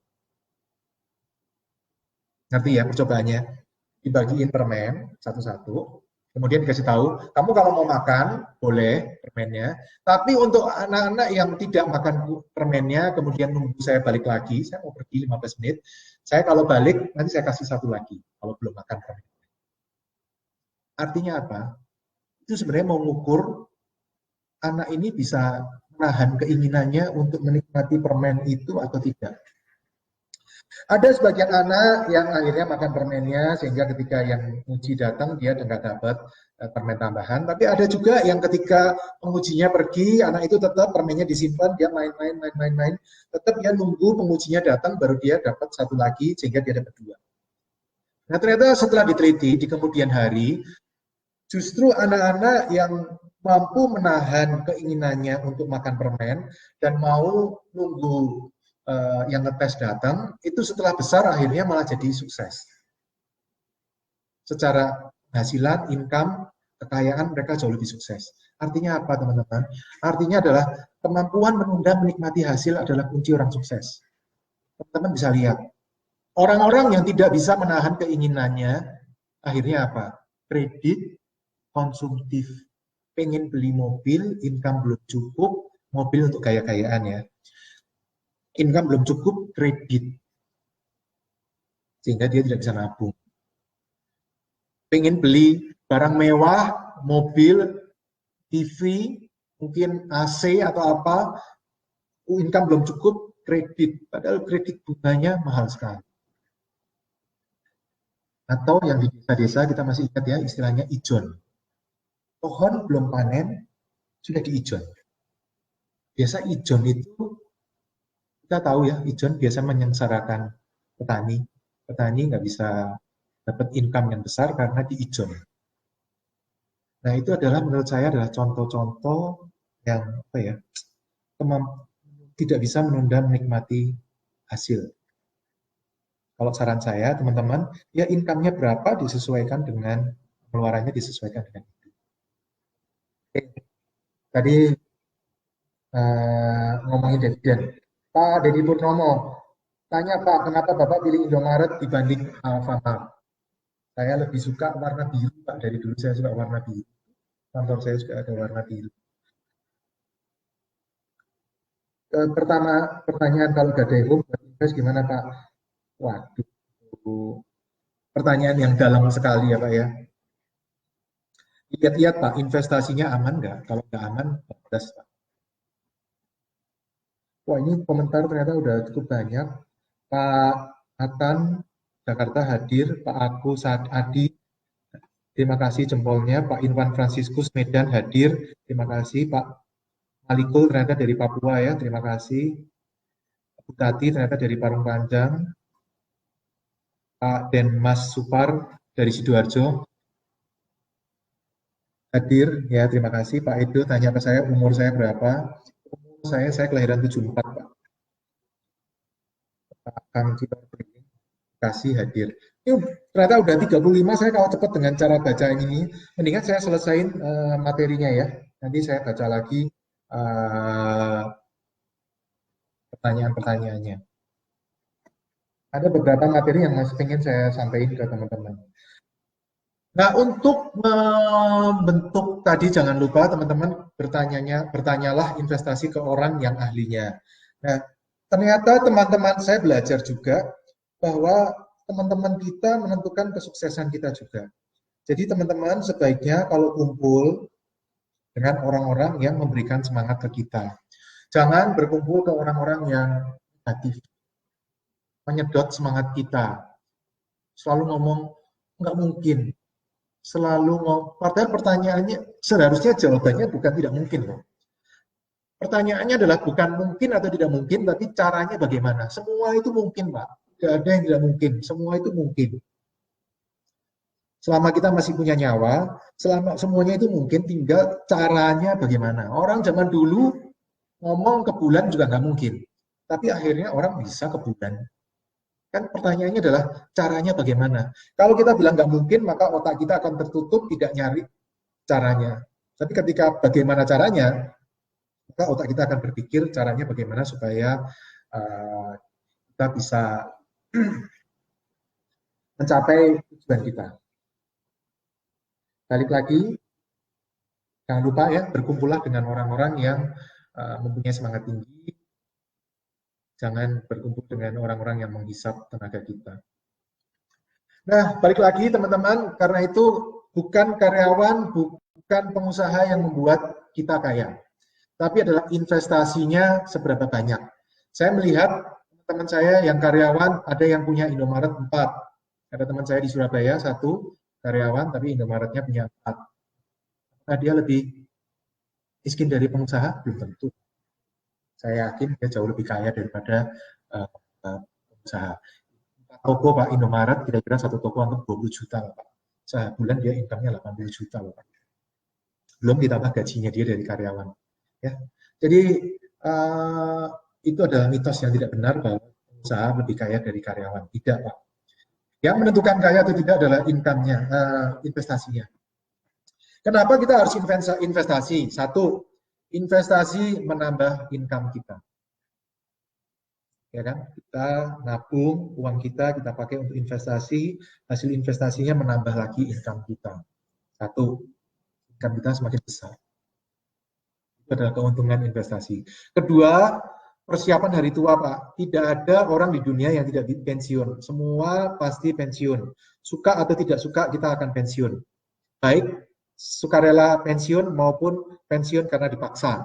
Ngerti ya percobaannya? Dibagiin permen satu-satu, kemudian dikasih tahu, kamu kalau mau makan boleh permennya, tapi untuk anak-anak yang tidak makan permennya, kemudian nunggu saya balik lagi, saya mau pergi 15 menit, saya kalau balik nanti saya kasih satu lagi kalau belum makan permen. Artinya apa? Itu sebenarnya mau mengukur anak ini bisa menahan keinginannya untuk menikmati permen itu atau tidak. Ada sebagian anak yang akhirnya makan permennya sehingga ketika yang uji datang dia nggak dapat permen tambahan. Tapi ada juga yang ketika pengujinya pergi, anak itu tetap permennya disimpan, dia main, tetap dia nunggu pengujinya datang baru dia dapat satu lagi sehingga dia dapat 2. Nah ternyata setelah diteliti di kemudian hari, justru anak-anak yang mampu menahan keinginannya untuk makan permen dan mau nunggu yang ngetes datang, itu setelah besar akhirnya malah jadi sukses. Secara penghasilan, income, kekayaan mereka jauh lebih sukses. Artinya apa teman-teman? Artinya adalah kemampuan menunda menikmati hasil adalah kunci orang sukses. Teman-teman bisa lihat, orang-orang yang tidak bisa menahan keinginannya, akhirnya apa? Kredit, konsumtif, pengen beli mobil, income belum cukup, mobil untuk gaya-gayaan ya. Income belum cukup, kredit. Sehingga dia tidak bisa nabung. Pengen beli barang mewah, mobil, TV, mungkin AC atau apa, income belum cukup, kredit. Padahal kredit bunganya mahal sekali. Atau yang di desa-desa kita masih ingat ya istilahnya ijon. Pohon belum panen, sudah diijon. Biasa ijon itu, kita tahu ya, ijon biasa menyengsarakan petani. Petani nggak bisa dapat income yang besar karena diijon. Nah, itu adalah menurut saya adalah contoh-contoh yang apa ya, tidak bisa menunda menikmati hasil. Kalau saran saya, teman-teman, ya income-nya berapa disesuaikan dengan pengeluarannya disesuaikan dengan itu. Oke. Tadi ngomongin dividen. Pak Deddy Purnomo, tanya Pak, kenapa Bapak pilih Indomaret dibanding Alfamart? Saya lebih suka warna biru Pak, dari dulu saya suka warna biru. Kantor saya juga ada warna biru. Pertama pertanyaan, kalau gadai home buat invest gimana Pak? Waduh, pertanyaan yang dalam sekali ya Pak ya. Lihat-lihat Pak, investasinya aman nggak? Kalau nggak aman, pedas Pak. Wah, ini komentar ternyata udah cukup banyak. Pak Atan, Jakarta hadir. Pak Aku Saat Adi, terima kasih jempolnya. Pak Irwan Franciscus Medan hadir. Terima kasih. Pak Malikul ternyata dari Papua ya. Terima kasih. Bu Tati ternyata dari Parung Panjang. Pak Denmas Supar dari Sidoarjo hadir ya. Terima kasih. Pak Edo tanya ke saya umur saya berapa. Umur saya kelahiran 74 Pak. Pak Kang Cibar kasih hadir. Ini ternyata udah 35, saya kalau cepat dengan cara baca ini, mendingan saya selesaiin materinya ya. Nanti saya baca lagi pertanyaan-pertanyaannya. Ada beberapa materi yang masih ingin saya sampaikan ke teman-teman. Nah, untuk membentuk tadi jangan lupa teman-teman bertanyalah investasi ke orang yang ahlinya. Nah, ternyata teman-teman saya belajar juga bahwa teman-teman kita menentukan kesuksesan kita juga. Jadi teman-teman sebaiknya kalau kumpul dengan orang-orang yang memberikan semangat ke kita. Jangan berkumpul ke orang-orang yang negatif, menyedot semangat kita. Selalu ngomong, nggak mungkin. Selalu ngomong, padahal pertanyaannya, seharusnya jawabannya bukan tidak mungkin loh. Pertanyaannya adalah bukan mungkin atau tidak mungkin, tapi caranya bagaimana. Semua itu mungkin, Pak. Tidak ada yang tidak mungkin, semua itu mungkin. Selama kita masih punya nyawa, selama semuanya itu mungkin, tinggal caranya bagaimana. Orang zaman dulu ngomong ke bulan juga nggak mungkin, tapi akhirnya orang bisa ke bulan. Kan pertanyaannya adalah caranya bagaimana. Kalau kita bilang nggak mungkin, maka otak kita akan tertutup, tidak nyari caranya. Tapi ketika bagaimana caranya, maka otak kita akan berpikir caranya bagaimana supaya kita bisa mencapai tujuan kita. Balik lagi, jangan lupa ya, berkumpullah dengan orang-orang yang mempunyai semangat tinggi. Jangan berkumpul dengan orang-orang yang menghisap tenaga kita. Nah, balik lagi teman-teman, karena itu bukan karyawan, bukan pengusaha yang membuat kita kaya, tapi adalah investasinya seberapa banyak. Saya melihat teman saya yang karyawan, ada yang punya Indomaret 4. Ada teman saya di Surabaya, 1 karyawan, tapi Indomaretnya punya 4. Nah, dia lebih miskin dari pengusaha? Belum tentu. Saya yakin dia jauh lebih kaya daripada pengusaha. Toko Pak Indomaret, kira-kira 1 toko anggap 20 juta Pak. Sebulan dia income-nya 80 juta Pak. Belum ditambah gajinya dia dari karyawan. Ya. Jadi itu adalah mitos yang tidak benar bahwa pengusaha lebih kaya dari karyawan. Tidak Pak. Yang menentukan kaya atau tidak adalah income-nya, investasinya. Kenapa kita harus investasi? 1, investasi menambah income kita. Ya kan? Kita nabung uang kita pakai untuk investasi, hasil investasinya menambah lagi income kita. 1, income kita semakin besar. Itu adalah keuntungan investasi. Kedua, persiapan hari tua, Pak. Tidak ada orang di dunia yang tidak pensiun. Semua pasti pensiun. Suka atau tidak suka, kita akan pensiun. Baik sukarela pensiun maupun pensiun karena dipaksa.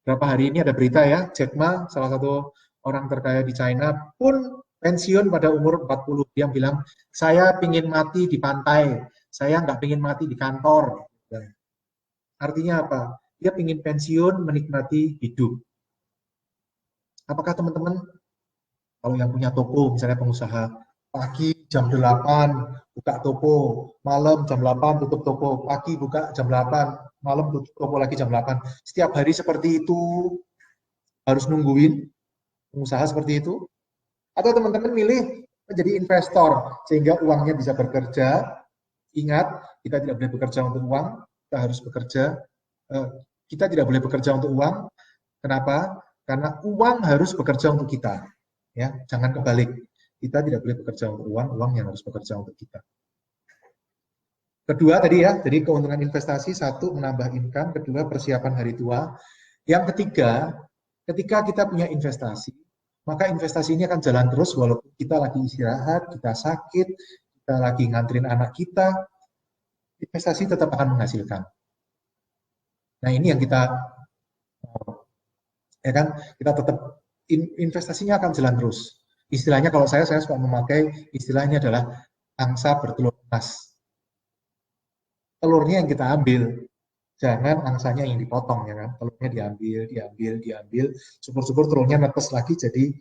Berapa hari ini ada berita ya, Jack Ma, salah satu orang terkaya di China, pun pensiun pada umur 40. Dia bilang, saya ingin mati di pantai, saya nggak ingin mati di kantor. Artinya apa? dia ingin pensiun menikmati hidup. Apakah teman-teman, kalau yang punya toko, misalnya pengusaha, pagi jam 8 buka toko, malam jam 8 tutup toko, pagi buka jam 8, malam tutup toko lagi jam 8. Setiap hari seperti itu, harus nungguin pengusaha seperti itu? Atau teman-teman milih menjadi investor, sehingga uangnya bisa bekerja. Ingat, kita tidak boleh bekerja untuk uang, kita harus bekerja. Kita tidak boleh bekerja untuk uang. Kenapa? Karena uang harus bekerja untuk kita. Ya, jangan kebalik. Kita tidak boleh bekerja untuk uang, uang yang harus bekerja untuk kita. Kedua tadi ya, jadi keuntungan investasi, satu menambah income, kedua persiapan hari tua. Yang ketiga, ketika kita punya investasi, maka investasi ini akan jalan terus walaupun kita lagi istirahat, kita sakit, kita lagi nganterin anak kita, investasi tetap akan menghasilkan. Nah ini yang kita, ya kan, kita tetap investasinya akan jalan terus. Istilahnya kalau saya suka memakai istilahnya adalah angsa bertelur emas. Telurnya yang kita ambil, jangan angsanya yang dipotong ya kan. Telurnya diambil, syukur-syukur telurnya netes lagi jadi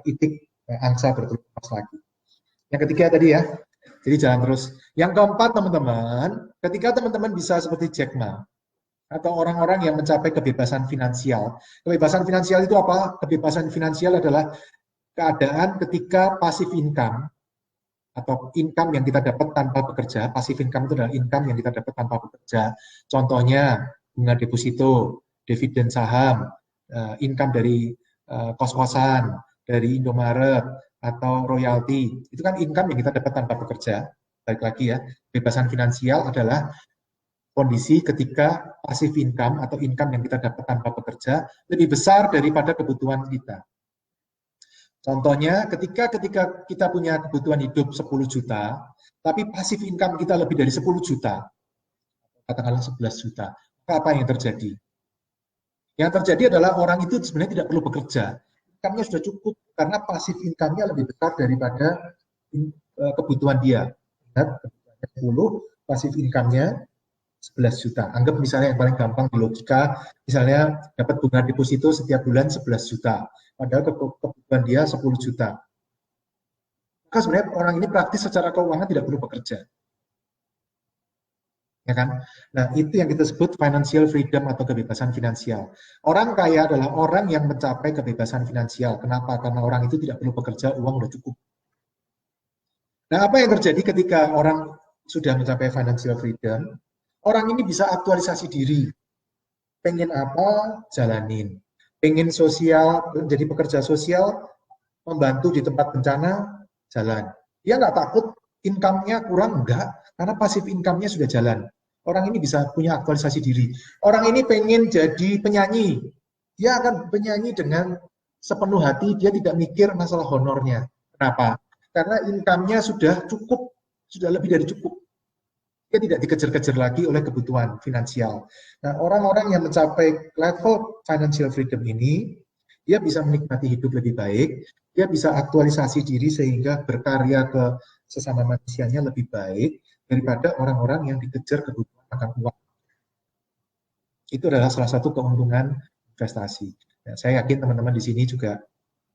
itik angsa bertelur emas lagi. Yang ketiga tadi ya, jadi jalan terus. Yang keempat teman-teman, ketika teman-teman bisa seperti Jack Ma atau orang-orang yang mencapai kebebasan finansial. Kebebasan finansial itu apa? Kebebasan finansial adalah keadaan ketika passive income atau income yang kita dapat tanpa bekerja. Passive income itu adalah income yang kita dapat tanpa bekerja. Contohnya bunga deposito, dividen saham, income dari kos-kosan, dari Indomaret, atau royalti. Itu kan income yang kita dapat tanpa bekerja. Baik lagi ya, kebebasan finansial adalah kondisi ketika passive income atau income yang kita dapat tanpa bekerja lebih besar daripada kebutuhan kita. Contohnya ketika kita punya kebutuhan hidup 10 juta, tapi passive income kita lebih dari 10 juta, katakanlah 11 juta, maka apa yang terjadi? Yang terjadi adalah orang itu sebenarnya tidak perlu bekerja. Income-nya sudah cukup karena passive income-nya lebih besar daripada kebutuhan dia. Ingat, kebutuhannya 10, passive income-nya 11 juta. Anggap misalnya yang paling gampang di logika, misalnya dapat bunga deposito setiap bulan 11 juta. Padahal kebutuhan dia 10 juta. Maka sebenarnya orang ini praktis secara keuangan tidak perlu bekerja. Ya kan? Nah, itu yang kita sebut financial freedom atau kebebasan finansial. Orang kaya adalah orang yang mencapai kebebasan finansial. Kenapa? Karena orang itu tidak perlu bekerja, uang sudah cukup. Nah, apa yang terjadi ketika orang sudah mencapai financial freedom? Orang ini bisa aktualisasi diri. Pengen apa, jalanin. Pengen sosial, jadi pekerja sosial, membantu di tempat bencana, jalan. Dia nggak takut income-nya kurang, enggak. Karena pasif income-nya sudah jalan. Orang ini bisa punya aktualisasi diri. Orang ini pengen jadi penyanyi. Dia akan penyanyi dengan sepenuh hati, dia tidak mikir masalah honornya. Kenapa? Karena income-nya sudah cukup, sudah lebih dari cukup. Dia tidak dikejar-kejar lagi oleh kebutuhan finansial. Nah, orang-orang yang mencapai level financial freedom ini, dia bisa menikmati hidup lebih baik, dia bisa aktualisasi diri sehingga berkarya ke sesama manusianya lebih baik daripada orang-orang yang dikejar kebutuhan akan uang. Itu adalah salah satu keuntungan investasi. Nah, saya yakin teman-teman di sini juga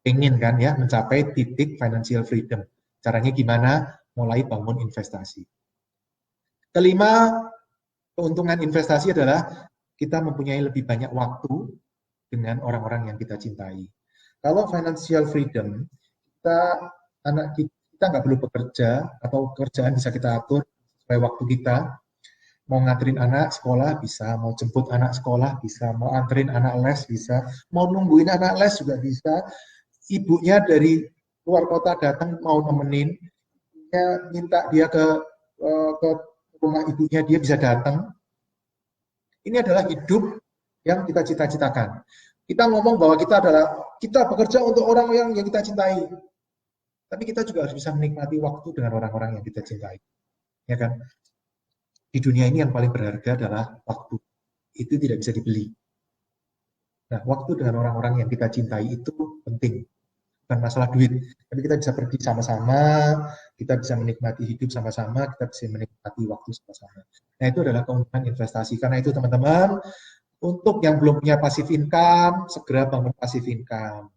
ingin kan ya mencapai titik financial freedom. Caranya gimana? Mulai bangun investasi. Kelima, keuntungan investasi adalah kita mempunyai lebih banyak waktu dengan orang-orang yang kita cintai. Kalau financial freedom, kita nggak perlu bekerja atau pekerjaan bisa kita atur sesuai waktu kita. Mau nganterin anak sekolah bisa, mau jemput anak sekolah bisa, mau anterin anak les bisa, mau nungguin anak les juga bisa. Ibunya dari luar kota datang mau nemenin, minta dia ke rumah ibunya, dia bisa datang. Ini adalah hidup yang kita cita-citakan. Kita ngomong bahwa kita bekerja untuk orang yang kita cintai. Tapi kita juga harus bisa menikmati waktu dengan orang-orang yang kita cintai. Ya kan? Di dunia ini yang paling berharga adalah waktu. Itu tidak bisa dibeli. Nah, waktu dengan orang-orang yang kita cintai itu penting. Bukan masalah duit, tapi kita bisa pergi sama-sama, kita bisa menikmati hidup sama-sama, kita bisa menikmati waktu sama-sama. Nah, itu adalah keuntungan investasi. Karena itu teman-teman, Untuk yang belum punya passive income, segera bangun passive income.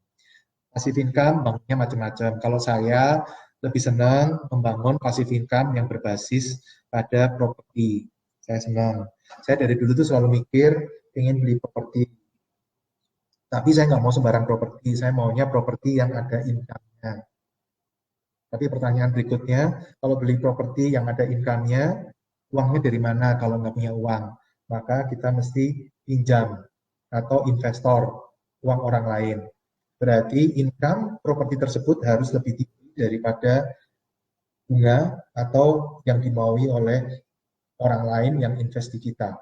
Passive income bangunnya macam-macam. Kalau saya lebih senang membangun passive income yang berbasis pada properti. Saya senang. Saya dari dulu tuh selalu mikir ingin beli properti. Tapi saya nggak mau sembarang properti. Saya maunya properti yang ada income-nya. Tapi pertanyaan berikutnya, kalau beli properti yang ada income-nya, uangnya dari mana kalau nggak punya uang? Maka kita mesti pinjam atau investor uang orang lain. Berarti income properti tersebut harus lebih tinggi daripada bunga atau yang dimaui oleh orang lain yang invest di kita.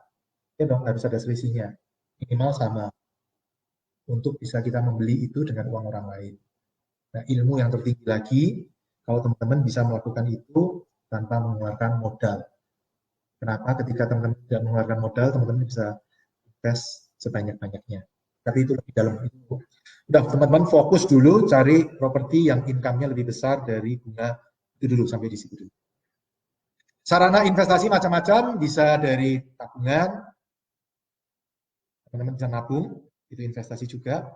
Ya dong, harus ada selisihnya. Minimal sama untuk bisa kita membeli itu dengan uang orang lain. Nah, ilmu yang tertinggi lagi, kalau teman-teman bisa melakukan itu tanpa mengeluarkan modal. Kenapa? Ketika teman-teman tidak mengeluarkan modal, teman-teman bisa invest sebanyak-banyaknya. Tapi itu lebih dalam itu. Udah, teman-teman fokus dulu cari properti yang income-nya lebih besar dari bunga itu dulu, sampai di situ dulu. Sarana investasi macam-macam, bisa dari tabungan, teman-teman bisa nabung, itu investasi juga.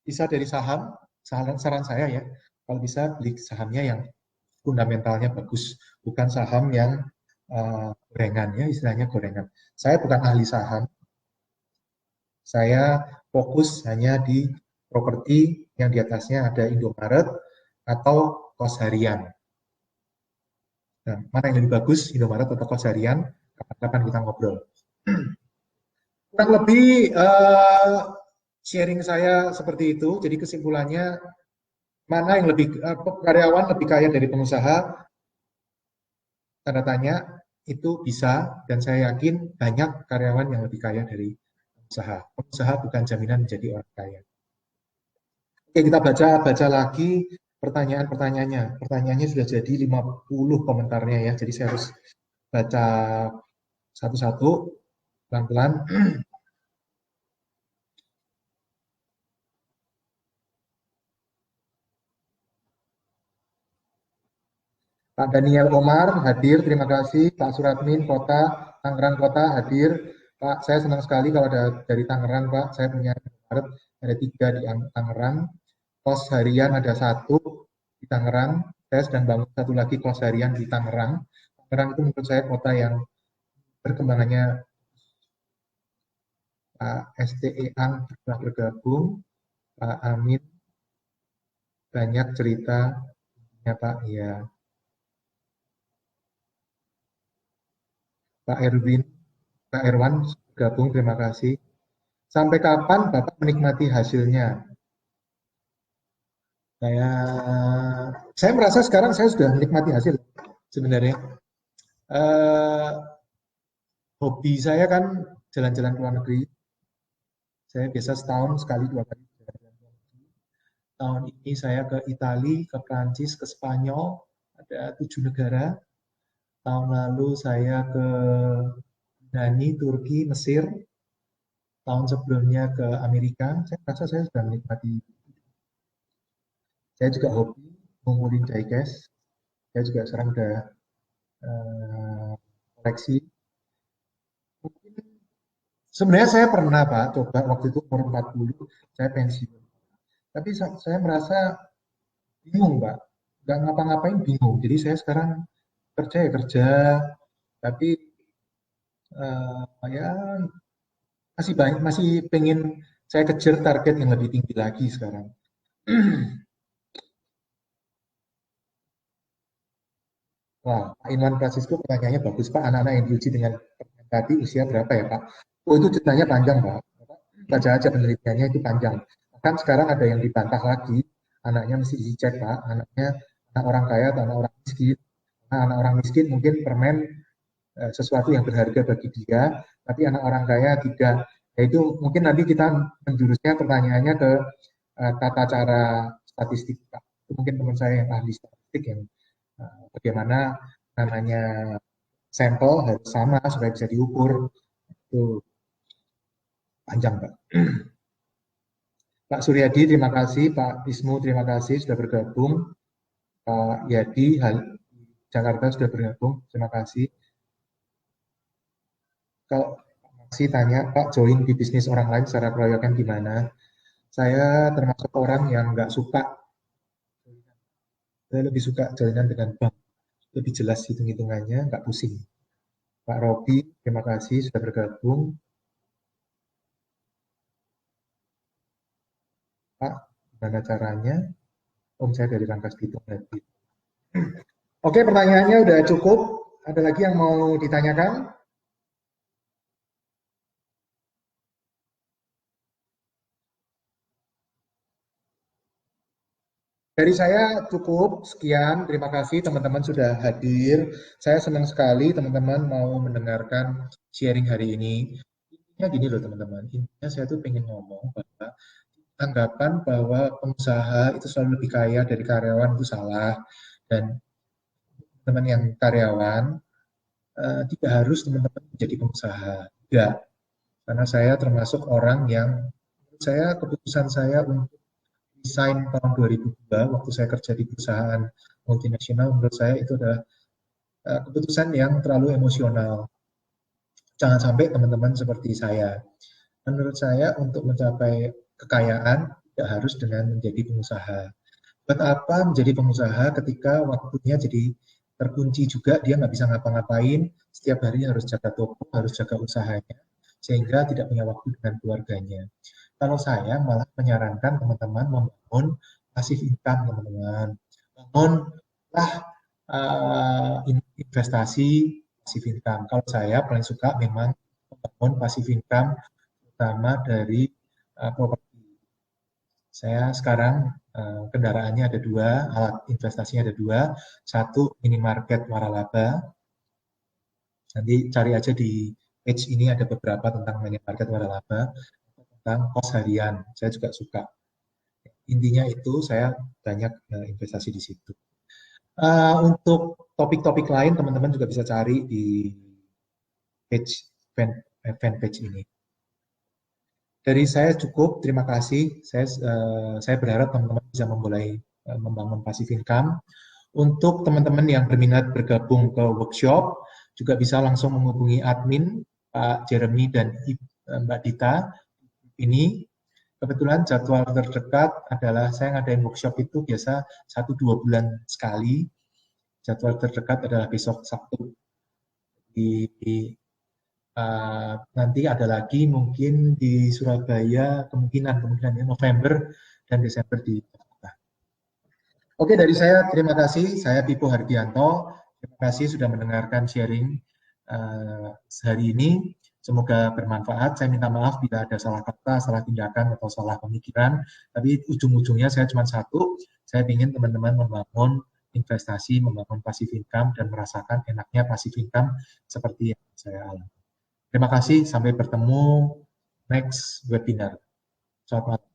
Bisa dari saham, saran saya ya, kalau bisa beli sahamnya yang fundamentalnya bagus, bukan saham yang gorengan ya, istilahnya gorengan. Saya bukan ahli saham, saya fokus hanya di properti yang di atasnya ada Indomaret atau kos harian. Nah, mana yang lebih bagus, Indomaret atau kos harian? Kapan-kapan kita ngobrol. Kurang lebih sharing saya seperti itu. Jadi kesimpulannya, mana yang lebih karyawan lebih kaya dari pengusaha? Tanda tanya, itu bisa, dan saya yakin banyak karyawan yang lebih kaya dari pengusaha. Pengusaha bukan jaminan menjadi orang kaya. Oke, kita baca lagi pertanyaan-pertanyaannya. Pertanyaannya sudah jadi 50 komentarnya ya, jadi saya harus baca satu-satu, pelan-pelan. Pak Daniel Omar hadir, terima kasih. Pak Suratmin Kota, Tangerang Kota hadir. Pak, saya senang sekali kalau ada dari Tangerang, Pak. Saya punya Maret, ada 3 di Tangerang. Kos harian ada 1 di Tangerang. Saya sedang bangun 1 lagi kos harian di Tangerang. Tangerang itu menurut saya kota yang perkembangannya. Pak STE Ang telah bergabung. Pak Amin, banyak cerita ya Pak. Ya. Pak Erwin, Pak Erwan gabung, terima kasih. Sampai kapan Bapak menikmati hasilnya? Saya merasa sekarang saya sudah menikmati hasil sebenarnya. Hobi saya kan jalan-jalan ke luar negeri. Saya biasa setahun sekali 2 kali jalan-jalan ke luar negeri. Tahun ini saya ke Italia, ke Prancis, ke Spanyol, ada 7 negara. Tahun lalu saya ke Yunani, Turki, Mesir. Tahun sebelumnya ke Amerika. Saya rasa saya sudah menikmati. Saya juga hobi ngumpulin diecast. Saya juga sekarang udah koleksi. Mungkin sebenarnya saya pernah Pak coba waktu itu umur 40 saya pensiun. Tapi saya merasa bingung Pak. Nggak ngapa-ngapain bingung. Jadi saya sekarang kerja ya kerja, tapi ya masih banyak, masih pengen saya kejar target yang lebih tinggi lagi sekarang. Wah, Pak Inwan Francisco pertanyaannya bagus Pak. Anak-anak yang diuji dengan tadi usia berapa ya Pak? Oh itu ceritanya panjang Pak. Baca aja penelitiannya itu panjang. Bahkan sekarang ada yang dibantah lagi. Anaknya mesti dicek Pak. Anaknya anak orang kaya atau anak orang miskin. Nah, anak orang miskin mungkin permen sesuatu yang berharga bagi dia. Tapi anak orang kaya tidak. Yaitu mungkin nanti kita menjurusnya pertanyaannya ke tata cara statistik Pak. Itu mungkin teman saya yang ahli statistik yang bagaimana namanya sampel harus sama supaya bisa diukur. Itu panjang Pak. Pak Suryadi terima kasih, Pak Ismu terima kasih sudah bergabung, Pak Yadi Jakarta sudah bergabung, terima kasih. Kalau Masih tanya, Pak, join di bisnis orang lain secara keroyokan gimana? Saya termasuk orang yang nggak suka, saya lebih suka jalinan dengan bank. Lebih jelas hitung-hitungannya, nggak pusing. Pak Robi, terima kasih sudah bergabung. Pak, gimana caranya? Om saya dari Rangkas Bitung tadi. Oke, pertanyaannya udah cukup. Ada lagi yang mau ditanyakan? Dari saya cukup, sekian. Terima kasih teman-teman sudah hadir. Saya senang sekali teman-teman mau mendengarkan sharing hari ini. Intinya gini loh teman-teman, intinya saya tuh pengen ngomong bahwa anggapan bahwa pengusaha itu selalu lebih kaya dari karyawan itu salah. Dan teman yang karyawan tidak harus teman-teman menjadi pengusaha. Tidak, karena saya termasuk orang yang menurut saya keputusan saya untuk resign tahun 2002 waktu saya kerja di perusahaan multinasional, menurut saya itu adalah keputusan yang terlalu emosional. Jangan sampai teman-teman seperti saya. Menurut saya untuk mencapai kekayaan tidak harus dengan menjadi pengusaha. Buat apa menjadi pengusaha ketika waktunya jadi terkunci juga, dia nggak bisa ngapa-ngapain, setiap hari harus jaga toko, harus jaga usahanya, sehingga tidak punya waktu dengan keluarganya. Kalau saya malah menyarankan teman-teman membangun passive income, teman-teman. Bangunlah investasi passive income. Kalau saya paling suka memang membangun passive income, terutama dari properti. Saya sekarang kendaraannya ada dua, alat investasinya ada dua. Satu minimarket waralaba. Nanti cari aja di page ini ada beberapa tentang minimarket waralaba, tentang kos harian. Saya juga suka. Intinya itu saya banyak investasi di situ. Untuk topik-topik lain teman-teman juga bisa cari di page fanpage ini. Dari saya cukup, terima kasih. Saya berharap teman-teman bisa memulai membangun passive income. Untuk teman-teman yang berminat bergabung ke workshop, juga bisa langsung menghubungi admin Pak Jeremy dan Mbak Dita. Ini kebetulan jadwal terdekat adalah saya ngadain workshop itu biasa 1-2 bulan sekali. Jadwal terdekat adalah besok Sabtu. Nanti ada lagi mungkin di Surabaya kemungkinan ya November dan Desember di Jakarta. Oke, dari saya terima kasih. Saya Pipo Hardianto. Terima kasih sudah mendengarkan sharing hari ini. Semoga bermanfaat. Saya minta maaf bila ada salah kata, salah tindakan, atau salah pemikiran. Tapi ujung-ujungnya saya cuma satu. Saya ingin teman-teman membangun investasi, membangun passive income, dan merasakan enaknya passive income seperti yang saya alami. Terima kasih, sampai bertemu next webinar. Selamat malam.